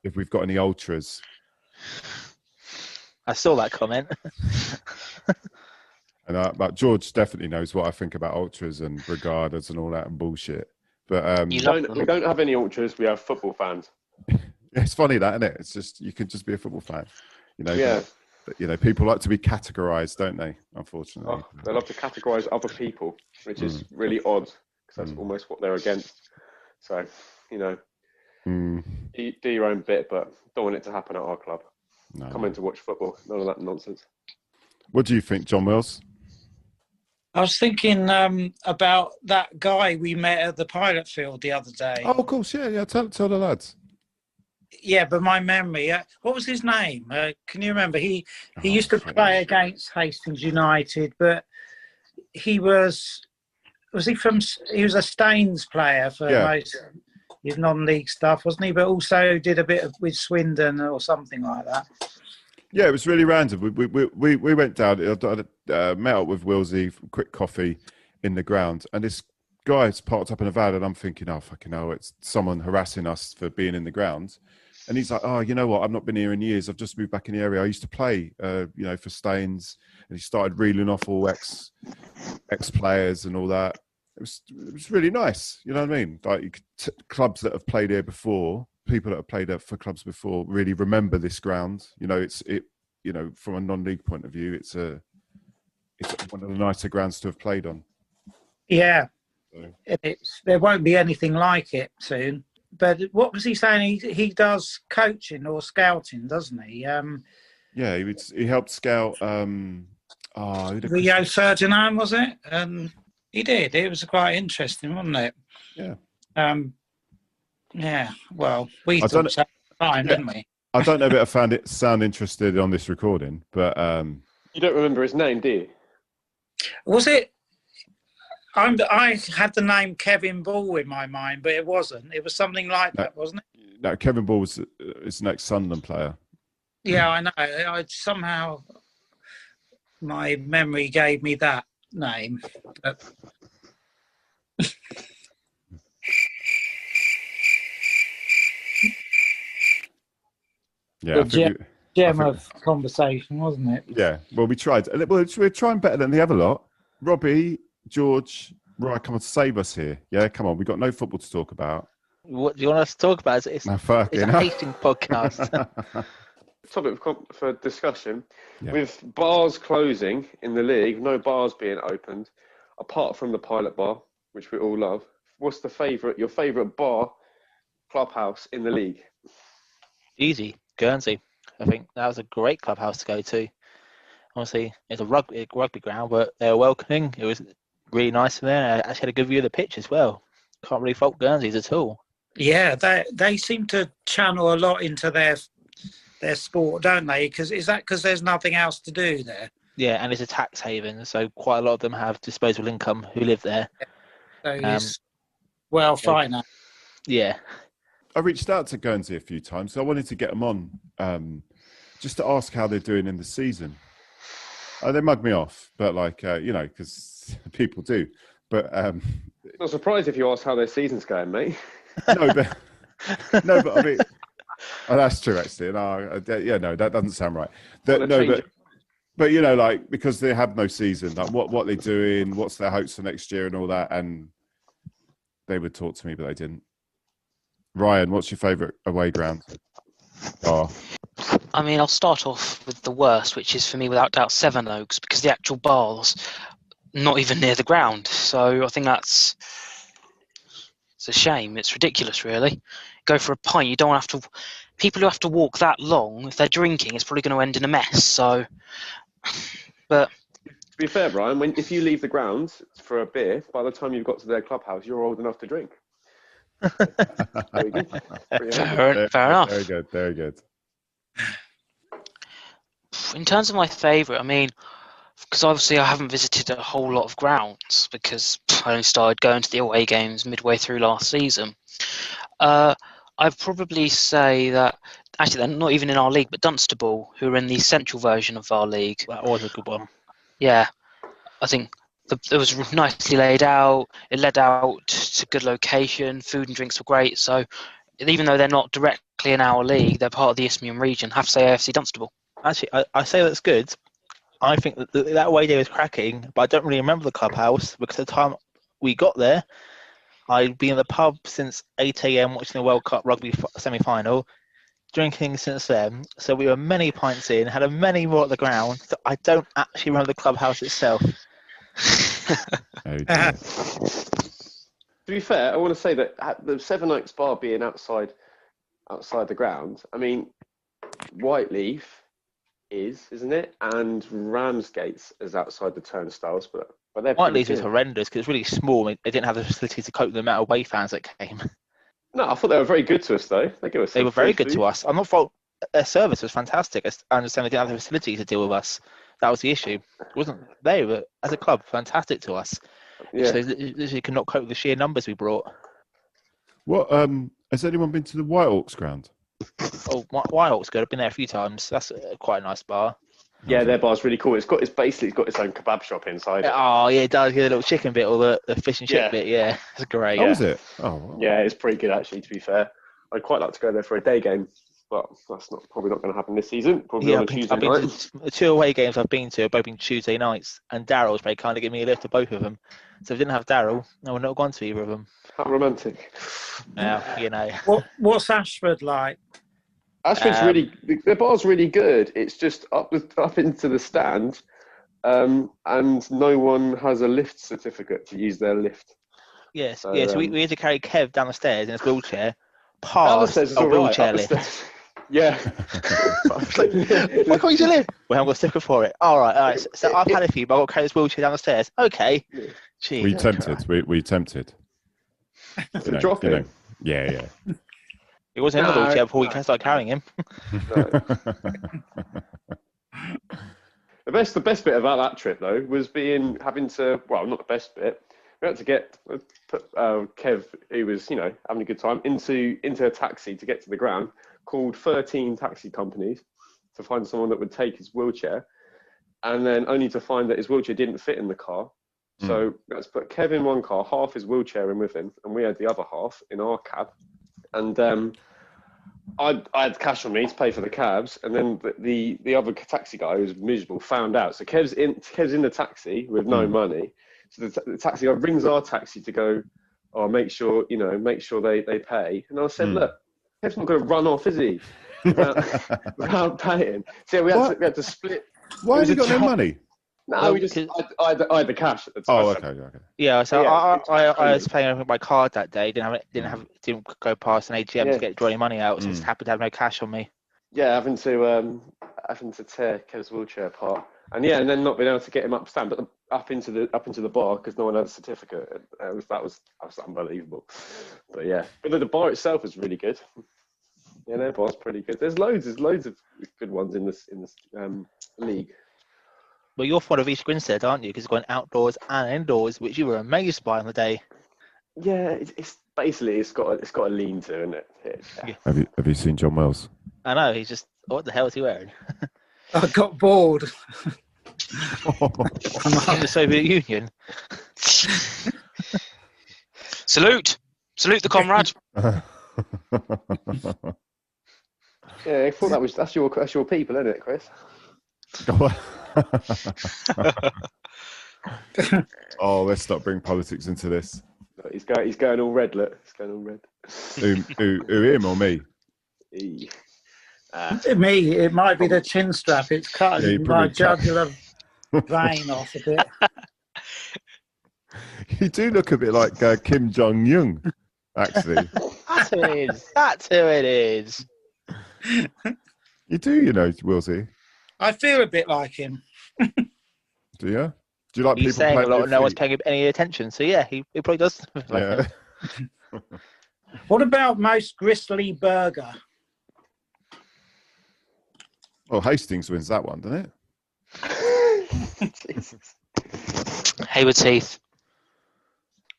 if we've got any ultras. I saw that comment. And but George definitely knows what I think about ultras and brigadas and all that and bullshit. But we don't have any ultras. We have football fans. It's funny that, isn't it? It's just you can just be a football fan, you know. Yeah. But, you know, people like to be categorised, don't they? Unfortunately, they love to categorise other people, which is really odd because that's almost what they're against. So, you know, do your own bit, but don't want it to happen at our club. No. Come in to watch football. None of that nonsense. What do you think, John Wills? I was thinking about that guy we met at the pilot field the other day. Oh, of course, yeah. Tell the lads. Yeah, but my memory. What was his name? Can you remember? He used to play against Hastings United, but he was a Staines player for most of his non-league stuff, wasn't he? But also did a bit with Swindon or something like that. Yeah, it was really random. We went down. I met up with Willsey for a quick coffee in the ground, and this guy's parked up in a van, and I'm thinking, oh, fucking hell, it's someone harassing us for being in the ground. And he's like, oh, you know what? I've not been here in years. I've just moved back in the area. I used to play, for Staines. And he started reeling off all ex-players and all that. It was really nice. You know what I mean? Like clubs that have played here before, people that have played for clubs before, really remember this ground. You know, from a non-league point of view, it's one of the nicer grounds to have played on. Yeah, there won't be anything like it soon. But what was he saying? He does coaching or scouting, doesn't he? Yeah, he helped scout. Rio Ferdinand, was it? He did. It was quite interesting, wasn't it? Yeah. Yeah. Well, we thought so at the time, didn't we? I don't know if I found it sound interested on this recording, but you don't remember his name, do you? Was it? I had the name Kevin Ball in my mind, but it wasn't. It was something like that, wasn't it? No, Kevin Ball is the next Sunderland player. Yeah, I know. I somehow my memory gave me that name. Yeah, gem of conversation, wasn't it? Yeah. Well, we tried. Well, we're trying better than the other lot. Robbie, George, Ryan, come on, save us here. Yeah, come on. We've got no football to talk about. What do you want us to talk about? It's a Hastings podcast. Topic for discussion. Yeah. With bars closing in the league, no bars being opened, apart from the Pilot Bar, which we all love, what's your favourite bar, clubhouse in the league? Easy. Guernsey. I think that was a great clubhouse to go to. Honestly, it's a rugby ground, but they were welcoming. It was really nice in there. I actually had a good view of the pitch as well. Can't really fault Guernseys at all. Yeah, they seem to channel a lot into their sport, don't they? Is that because there's nothing else to do there? Yeah, and it's a tax haven, so quite a lot of them have disposable income who live there. So it's well financed. Yeah. I reached out to Guernsey a few times, so I wanted to get them on just to ask how they're doing in the season. They mug me off, but because people do. But not surprised if you ask how their season's going, mate. No, but I mean, that's true actually. No, that doesn't sound right. But because they have no season, like what they're doing, what's their hopes for next year, and all that, and they would talk to me, but they didn't. Ryan, what's your favourite away ground? I mean, I'll start off with the worst, which is for me without doubt Sevenoaks, because the actual bar's not even near the ground. So I think it's a shame. It's ridiculous, really. Go for a pint, you don't have to. People who have to walk that long, if they're drinking, it's probably going to end in a mess. So, but to be fair, Brian, if you leave the grounds for a beer, by the time you've got to their clubhouse, you're old enough to drink. Very good. Fair enough. Very good. In terms of my favourite, I mean, because obviously I haven't visited a whole lot of grounds because I only started going to the away games midway through last season. I'd probably say that, actually they're not even in our league, but Dunstable, who are in the central version of our league. That was a good one. Yeah, I think it was nicely laid out. It led out to good location. Food and drinks were great. So even though they're not directly in our league, they're part of the Isthmian region. I have to say AFC Dunstable. Actually, I say that's good. I think that away day was cracking, but I don't really remember the clubhouse because at the time we got there, I'd been in the pub since 8 a.m. watching the World Cup rugby semi-final, drinking since then. So we were many pints in, had a many more at the ground. So I don't actually remember the clubhouse itself. To be fair, I want to say that the Sevenoaks bar being outside the ground, I mean, Whiteleaf isn't it? And Ramsgate's is outside the turnstiles, but they're Whiteleaf is horrendous because it's really small. They didn't have the facilities to cope with the amount of away fans that came. No, I thought they were very good to us though. They were very good to us. I'm not fault. Their service was fantastic. I understand they didn't have the facilities to deal with us. That was the issue. It wasn't they were as a club fantastic to us. Yeah. So they literally could not cope with the sheer numbers we brought. What has anyone been to the White Hawks ground? Oh, White Hawks good. I've been there a few times. That's quite a nice bar. Yeah, their bar's really cool. It's got its own kebab shop inside. Oh yeah, it does. Get a little chicken bit or the fish and chip bit. Yeah, it's great. Oh, is it? Oh, wow. Yeah, it's pretty good actually. To be fair, I'd quite like to go there for a day game, but that's probably not going to happen this season. Probably on a Tuesday night. The 2 away games I've been to have both been Tuesday nights, and Daryl's very kind of give me a lift to both of them. So if I didn't have Daryl, I would not have gone to either of them. How romantic. Yeah, you know. What's Ashford like? Ashford's the bar's really good. It's just up into the stand, and no one has a lift certificate to use their lift. Yes, so we had to carry Kev down the stairs in his wheelchair, past a wheelchair lift. Yeah. Why can't you still live? We haven't got a sticker for it. All right. So I've had a few, but I've got to carry this wheelchair down the stairs. Okay. Jeez. We tempted. We tempted. Drop him. Yeah. It wasn't in the wheelchair before we started carrying him. The best bit about that trip though was having to not the best bit. We had to put Kev, who was having a good time, into a taxi to get to the ground. Called 13 taxi companies to find someone that would take his wheelchair, and then only to find that his wheelchair didn't fit in the car. So let's put Kev in one car, half his wheelchair in with him, and we had the other half in our cab. And I had cash on me to pay for the cabs, and then the other taxi guy, who was miserable, found out. So Kev's in the taxi with no money. So the taxi guy rings our taxi to go, make sure they pay. And I said, look, Kev's not going to run off, is he? Without paying. So we had to split. Why have you got no money? No, I had the cash at the time. Oh, okay. Yeah, so I was paying everything by card that day. Didn't go past an ATM to draw any money out. So just happened to have no cash on me. Yeah, having to tear Kev's wheelchair apart, and then not being able to get him up into the bar because no one had a certificate. That was unbelievable. But the bar itself was really good. Yeah, their bar's pretty good. There's loads of good ones in this league. Well, you're fond of East Grinstead, aren't you? Because it's got outdoors and indoors, which you were amazed by on the day. Yeah, it's basically it's got a lean to, isn't it? Yeah. Have you seen John Wells? I know. He's just what the hell is he wearing? I got bored. In the Soviet Union. Salute the comrade. Yeah, I thought that's your people, isn't it, Chris? Let's stop bringing politics into this. He's going all red. Look, he's going all red. Who him or me? Me, it might be the chin strap. It's cutting my jugular vein off a bit. You do look a bit like Kim Jong-un, actually. That's who it is. You do, Wilsey. I feel a bit like him. Do you? Do you like He's people saying playing a lot with and no one's feet? paying him any attention. So yeah, he probably does. Yeah. What about most gristly burger? Well, Hastings wins that one, doesn't it? Hayward's Heath.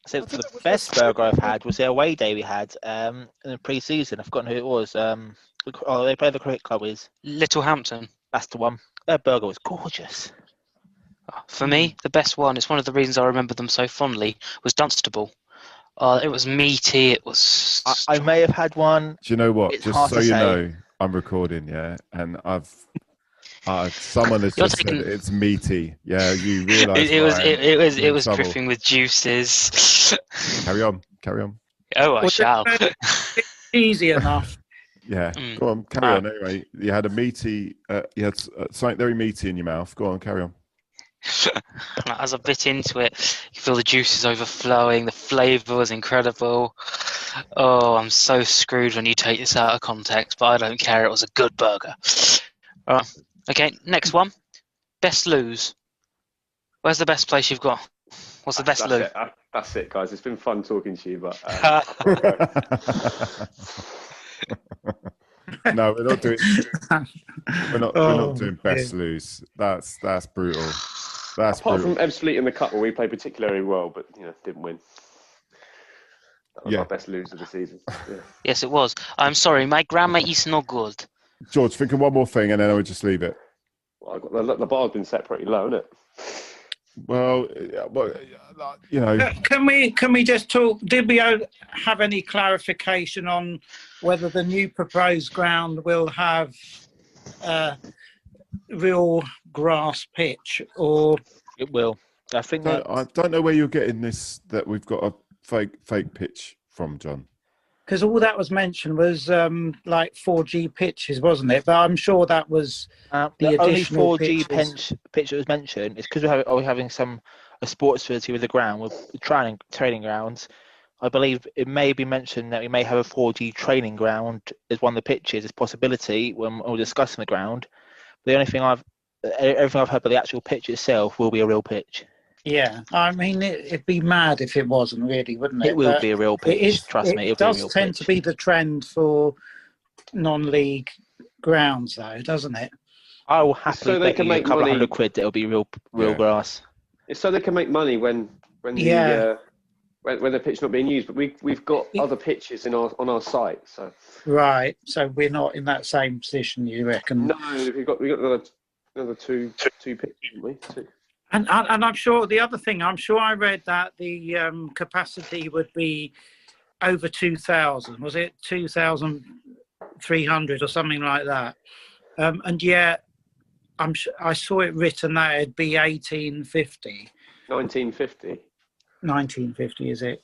So the best burger I've had was the away day we had in the pre-season. I've forgotten who it was. They play the cricket club with Littlehampton. That's the one. Their burger was gorgeous. For me, the best one, it's one of the reasons I remember them so fondly, was Dunstable. It was meaty, it was... I may have had one. Do you know what? It's Just hard so to you say. know, I'm recording, and I've... someone has just said it's meaty. Yeah, you realise it was dripping with juices. Carry on. Oh, I shall. Easy enough. Yeah, go on, carry on. Anyway, you had you had something very meaty in your mouth. Go on, carry on. As I bit into it, you feel the juices overflowing. The flavour was incredible. Oh, I'm so screwed when you take this out of context, but I don't care. It was a good burger. All right. Okay, next one. Best lose. Where's the best place you've got? What's the best loo? That's it, guys. It's been fun talking to you, but... No, we're not doing. We're not doing best lose. That's brutal. That's apart brutal. from Ebbsfleet in the cup, where we played particularly well, but didn't win. That was our best lose of the season. Yeah. Yes, it was. I'm sorry, my grammar is not good. George, think of one more thing, and then I would just leave it. Well, the bar's been set pretty low, isn't it? Well, Can we just talk? Did we have any clarification on whether the new proposed ground will have real grass pitch or it will? I think I don't know where you're getting this that we've got a fake pitch from, John. Because all that was mentioned was like 4G pitches, wasn't it? But I'm sure that was the additional only 4G pitch that was mentioned. It's because we're having a sports facility with the ground, with training grounds. I believe it may be mentioned that we may have a 4G training ground as one of the pitches, as possibility when we're discussing the ground. The only thing everything I've heard about the actual pitch itself will be a real pitch. Yeah, I mean, it'd be mad if it wasn't, really, wouldn't it? It will be a real pitch. Trust me, it'll be a real pitch. It does tend to be the trend for non-league grounds, though, doesn't it? I will happily bet you a couple of £100 that it'll be real grass. It's so they can make money when the pitch's not being used. But we've got other pitches on our site, so right. So we're not in that same position, you reckon? No, we've got another two pitches, haven't we? Two. And I'm sure the other thing, I'm sure I read that the capacity would be over 2,000. Was it 2,300 or something like that? And yet, I saw it written that it'd be 1850. 1950. 1950, is it?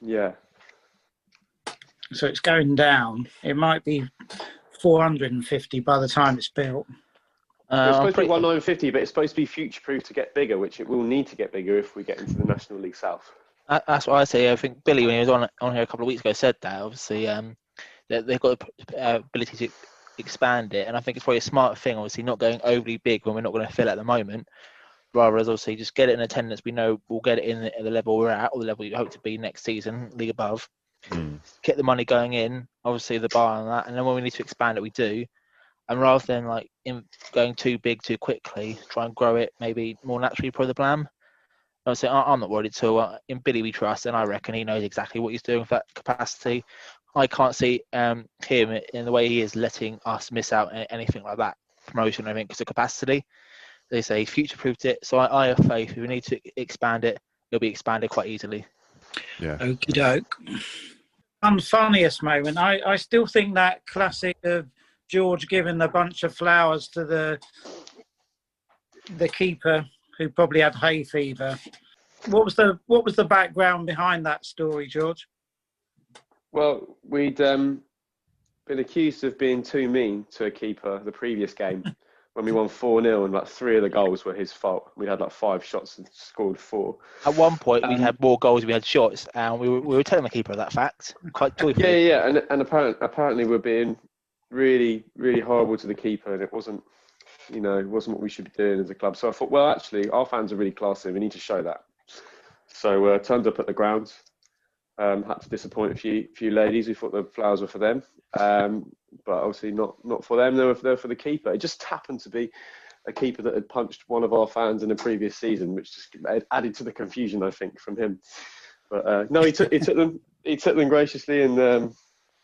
Yeah. So it's going down. It might be 450 by the time it's built. It's supposed to be 1950, but it's supposed to be future-proof to get bigger, which it will need to get bigger if we get into the National League South. That's what I say. I think Billy, when he was on here a couple of weeks ago, said that obviously that they've got the ability to expand it, and I think it's probably a smart thing. Obviously, not going overly big when we're not going to fill it at the moment. Rather, as obviously just get it in attendance. We know we'll get it in at the level we're at, or the level you hope to be next season, league above. Get the money going in, obviously the bar on that, and then when we need to expand it, we do. And rather than going too big too quickly, try and grow it maybe more naturally for the plan. Obviously, I'm not worried at all. In Billy we trust, and I reckon he knows exactly what he's doing with that capacity. I can't see him in the way he is letting us miss out on anything like that, promotion or anything, because of capacity. They say he future-proofed it, so I have faith. If we need to expand it, it'll be expanded quite easily. Yeah. Okie doke. Unfunniest moment. I still think that classic of George giving a bunch of flowers to the keeper who probably had hay fever. What was the background behind that story, George? Well, we'd been accused of being too mean to a keeper the previous game when we won 4-0, and 3 of the goals were his fault. We had 5 shots and scored 4. At one point, we had more goals than we had shots, and we were telling the keeper that fact quite joyfully. Yeah, and apparently we're being really, really horrible to the keeper, and it wasn't what we should be doing as a club. So I thought, well, actually, our fans are really classy. We need to show that. So turned up at the grounds. Had to disappoint a few ladies. We thought the flowers were for them, but obviously not for them. They were for the keeper. It just happened to be a keeper that had punched one of our fans in the previous season, which just added to the confusion, I think, from him. But no, he took them graciously, and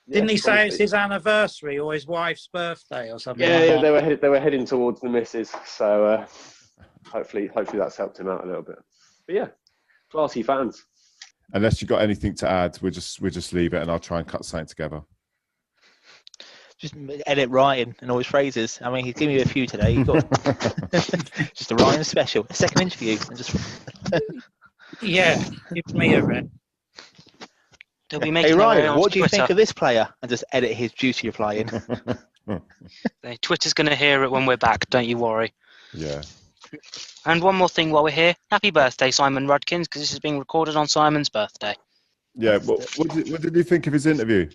didn't he say it's his anniversary or his wife's birthday or something? Yeah, they were heading towards the missus, so hopefully that's helped him out a little bit. But yeah, classy fans. Unless you've got anything to add, we'll just leave it, and I'll try and cut something together. Just edit Ryan and all his phrases. I mean, he's giving you a few today. You've got just a Ryan special, a second interview, and just yeah, give me a red. Hey Ryan, what do you think of this player? And just edit his duty reply in. Twitter's going to hear it when we're back. Don't you worry. Yeah. And one more thing while we're here. Happy birthday, Simon Rudkins, because this is being recorded on Simon's birthday. Yeah, what did you think of his interview?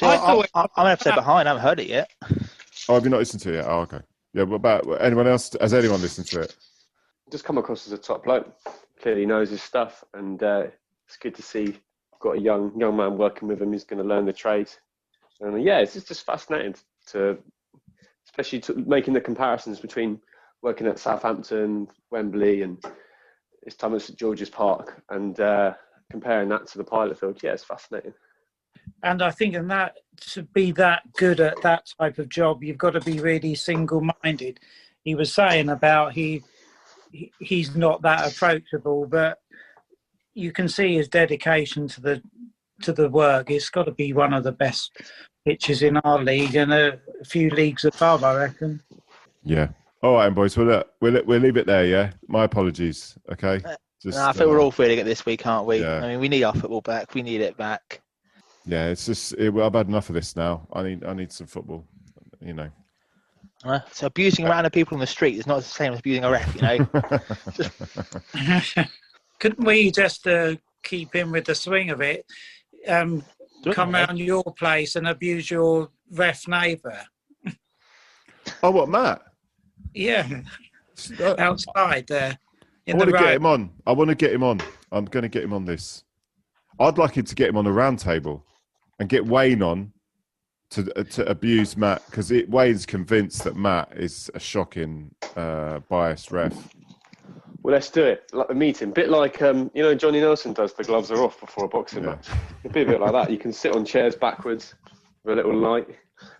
I'm an episode behind. I haven't heard it yet. Oh, have you not listened to it yet? Oh, okay. Yeah, what about anyone else? Has anyone listened to it? Just come across as a top bloke. Clearly knows his stuff, and it's good to see got a young man working with him who's going to learn the trade. And yeah, it's just fascinating especially making the comparisons between working at Southampton, Wembley, and his time at St George's Park, and comparing that to the pilot field. Yeah, it's fascinating. And I think to be that good at that type of job, you've got to be really single-minded. He was saying about he's not that approachable, but you can see his dedication to the work. It's got to be one of the best pitches in our league and a few leagues above, I reckon. Yeah. All right, boys. We'll leave it there. Yeah. My apologies. Okay. I think we're all feeling it this week, aren't we? Yeah. I mean, we need our football back. We need it back. Yeah. It's just I've had enough of this now. I need some football. You know. So abusing random people on the street is not the same as abusing a ref. You know. Couldn't we just keep in with the swing of it, come round your place and abuse your ref neighbour. Oh, what, Matt? Yeah, outside there. I want to get him on. I want to get him on. I'm going to get him on this. I'd like to get him on a round table and get Wayne on to abuse Matt, because Wayne's convinced that Matt is a shocking biased ref. Well, let's do it. Like a meeting, bit like Johnny Nelson does. The gloves are off before a boxing match. It'd be a bit like that. You can sit on chairs backwards with a little light.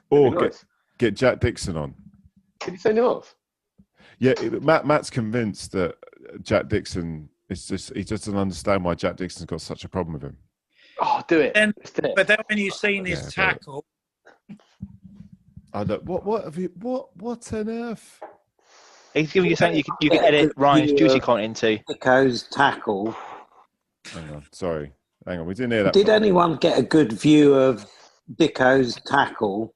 Or get Jack Dixon on. Did you send him off? Yeah, Matt's convinced that Jack Dixon he just doesn't understand why Jack Dixon's got such a problem with him. Oh, do it. But then when you've seen his tackle, I don't. What have you? What on earth? He's giving you something you can edit Ryan's juicy content into. Dicko's tackle. Hang on, sorry. Hang on, we didn't hear that. Did anyone get a good view of Dicko's tackle?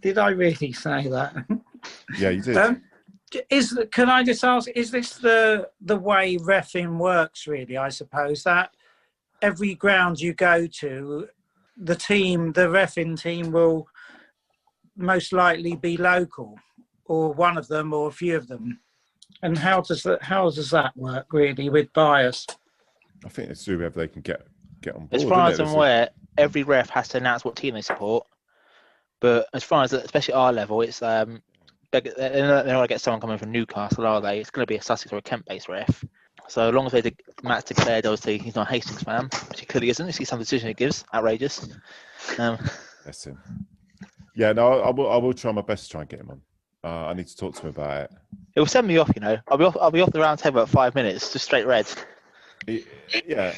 Did I really say that? Yeah, you did. Can I just ask? Is this the way reffing works? Really, I suppose that every ground you go to, the reffing team will most likely be local, or one of them, or a few of them. And how does that work really with bias? I think it's true whether they can get on board. As far as I'm aware, every ref has to announce what team they support. But as far as, especially our level, it's they're not going to get someone coming from Newcastle, are they? It's going to be a Sussex or a Kent-based ref. So as long as Matt's declared, obviously, he's not a Hastings fan, which he clearly isn't. You see some decision he gives, outrageous. That's him. Yeah, no, I will try my best to try and get him on. I need to talk to him about it. It will send me off, I'll be off the round table at 5 minutes, just straight red. Yeah.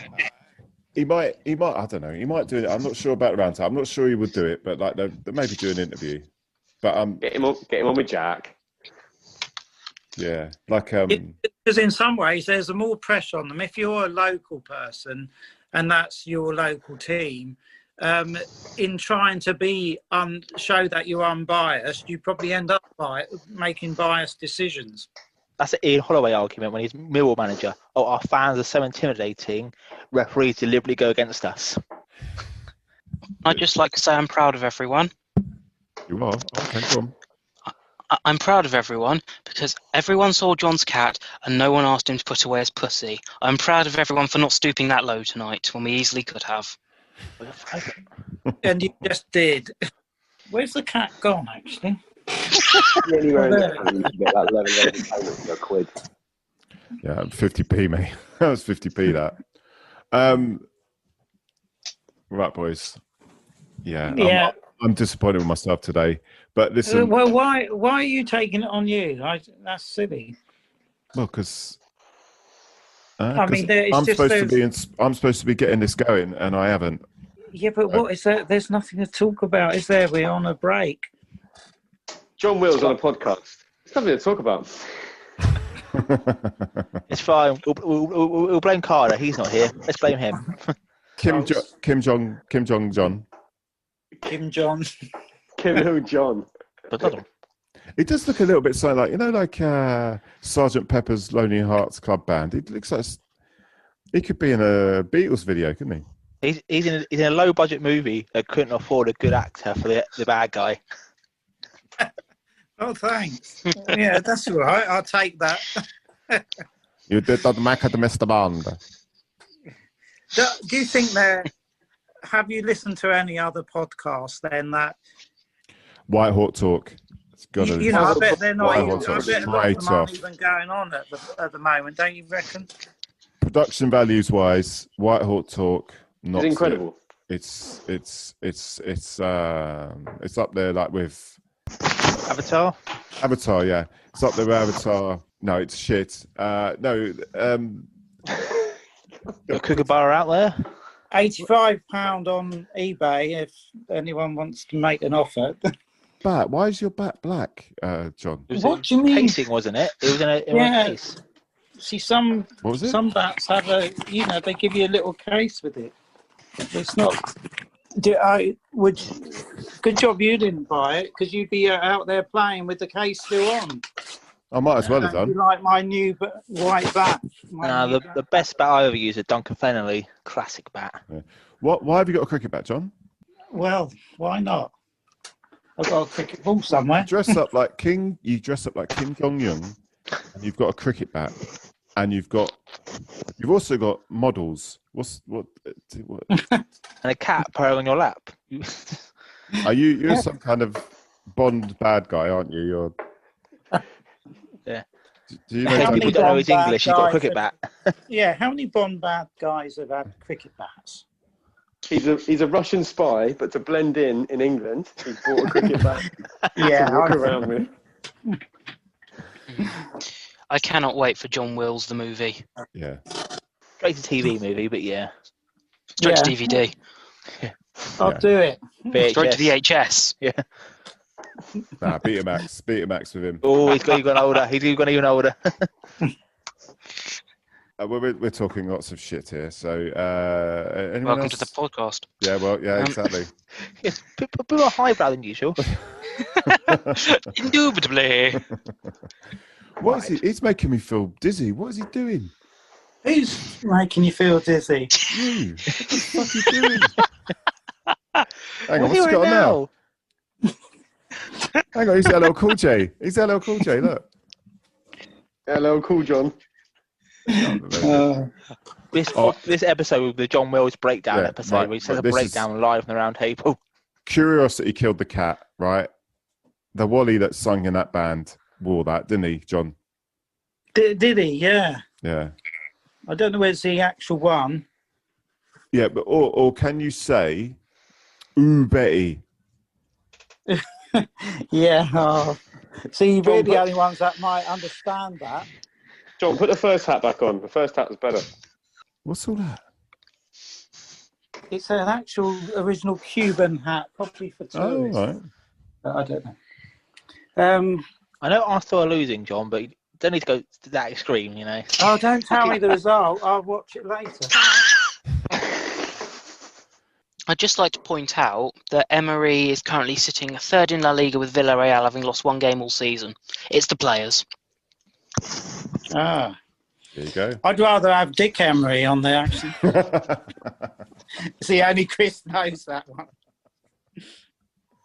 He might. I don't know. He might do it. I'm not sure about the round table. I'm not sure he would do it, but like they maybe do an interview. But get him on with Jack. Yeah, like because in some ways there's more pressure on them. If you're a local person and that's your local team, in trying to show that you're unbiased, you probably end up making biased decisions. That's an Ian Holloway argument when he's Millwall manager. Oh, our fans are so intimidating, referees deliberately go against us. I'd just like to say I'm proud of everyone. You are? Okay, go on. I'm proud of everyone because everyone saw John's cat and no one asked him to put away his pussy. I'm proud of everyone for not stooping that low tonight when we easily could have. And you just did. Where's the cat gone, actually? Anywhere in the get that level of payment for a quid. Yeah, 50p, mate. That was 50p, that. Right, boys. Yeah. I'm disappointed with myself today. But listen. Well, why are you taking it on you? That's silly. Well, because I mean, I'm supposed to be getting this going, and I haven't. Yeah, but what is that? There's nothing to talk about, is there? We're on a break. John Will's on a podcast. There's nothing to talk about. It's fine. We'll blame Carter. He's not here. Let's blame him. Kim Jong. He does look a little bit like Sergeant Pepper's Lonely Hearts Club Band. He looks like he could be in a Beatles video, couldn't he? He's in a low budget movie that couldn't afford a good actor for the bad guy. Oh, thanks. Yeah, that's all right. I'll take that. You did not make the Mr. Bond. Do you think have you listened to any other podcasts then that White Hawk Talk? It's got I bet they're not even, I bet a lot of them aren't off. even going on at the moment, don't you reckon? Production values wise, White Hawk Talk, it's incredible. It's up there like with Avatar. Avatar, yeah, it's up there with Avatar. No, it's shit. Kookaburra out there. £85 on eBay if anyone wants to make an offer. Bat? Why is your bat black, John? What do you mean? Casing, wasn't it? It was in a case. See, some bats have they give you a little case with it. It's not. Good job you didn't buy it because you'd be out there playing with the case still on. I might as well have You done. like my new white bat? The best bat I ever used is Duncan Fennerley, classic bat. Yeah. Why have you got a cricket bat, John? Well, why not? I've got a cricket ball somewhere. You dress up like Kim Jong Un, and you've got a cricket bat, and you've also got models. What? And a cat purring on your lap. You're some kind of Bond bad guy, aren't you? You're. Yeah. Do you know people don't know his English. He's got a cricket bat. Yeah, how many Bond bad guys have had cricket bats? He's a Russian spy, but to blend in England, he's bought a cricket bat. Yeah, to walk around with. I cannot wait for John Wills the movie. Yeah. Straight to TV movie, but yeah. Straight to DVD. I'll do it. Straight to VHS. Yeah. Nah, Betamax with him. Oh, he's got older. He's gone even older. We're talking lots of shit here. So, anyone Welcome else? to the podcast. Yeah, well, yeah, exactly. Yes, people are highbrow than usual. Indubitably. What is he? He's making me feel dizzy. What is he doing? Who's making you feel dizzy? You. What the fuck are you doing? Hang on, what's he got on now? Hang on, he's LL Cool J. He's LL Cool J, look. LL Cool John. This episode will be the John Wills breakdown episode. Right, where he says a breakdown live on the round table. Curiosity killed the cat, right? The Wally that sung in that band wore that, didn't he, John? Did he? Yeah. Yeah. I don't know where's the actual one. Yeah, but or can you say, "Ooh, Betty"? Yeah. Oh. See, we're the only ones that might understand that. John, put the first hat back on. The first hat was better. What's all that? It's an actual original Cuban hat, probably for tourists. Oh, right. I don't know. I know Arsenal are losing, John, but you don't need to go to that extreme, you know. Oh, don't tell me the result. I'll watch it later. I'd just like to point out that Emery is currently sitting third in La Liga with Villarreal, having lost one game all season. It's the players. There you go. I'd rather have Dick Emery on there, actually. See, only Chris knows that one.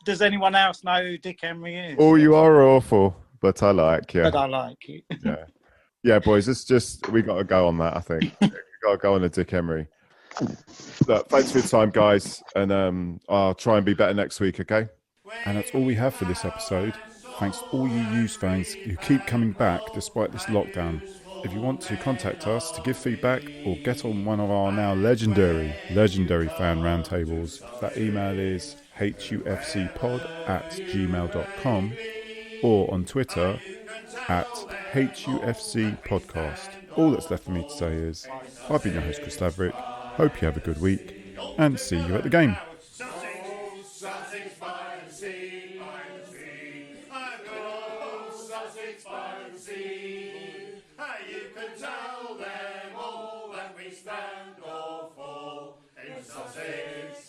Does anyone else know who Dick Emery is? Oh, you are awful, but I like you. But I like you. Yeah, boys, we got to go on that, I think. We got to go on the Dick Emery. Look, thanks for your time, guys, and I'll try and be better next week, okay? And that's all we have for this episode. Thanks to all you U's fans who keep coming back despite this lockdown. If you want to contact us to give feedback or get on one of our now legendary fan roundtables, that email is hufcpod@gmail.com or on Twitter @hufcpodcast. All that's left for me to say is, I've been your host, Chris Laverick. Hope you have a good week and see you at the game. Sussex by the sea, Sussex by the sea. You can tell them all that we stand or fall in Sussex.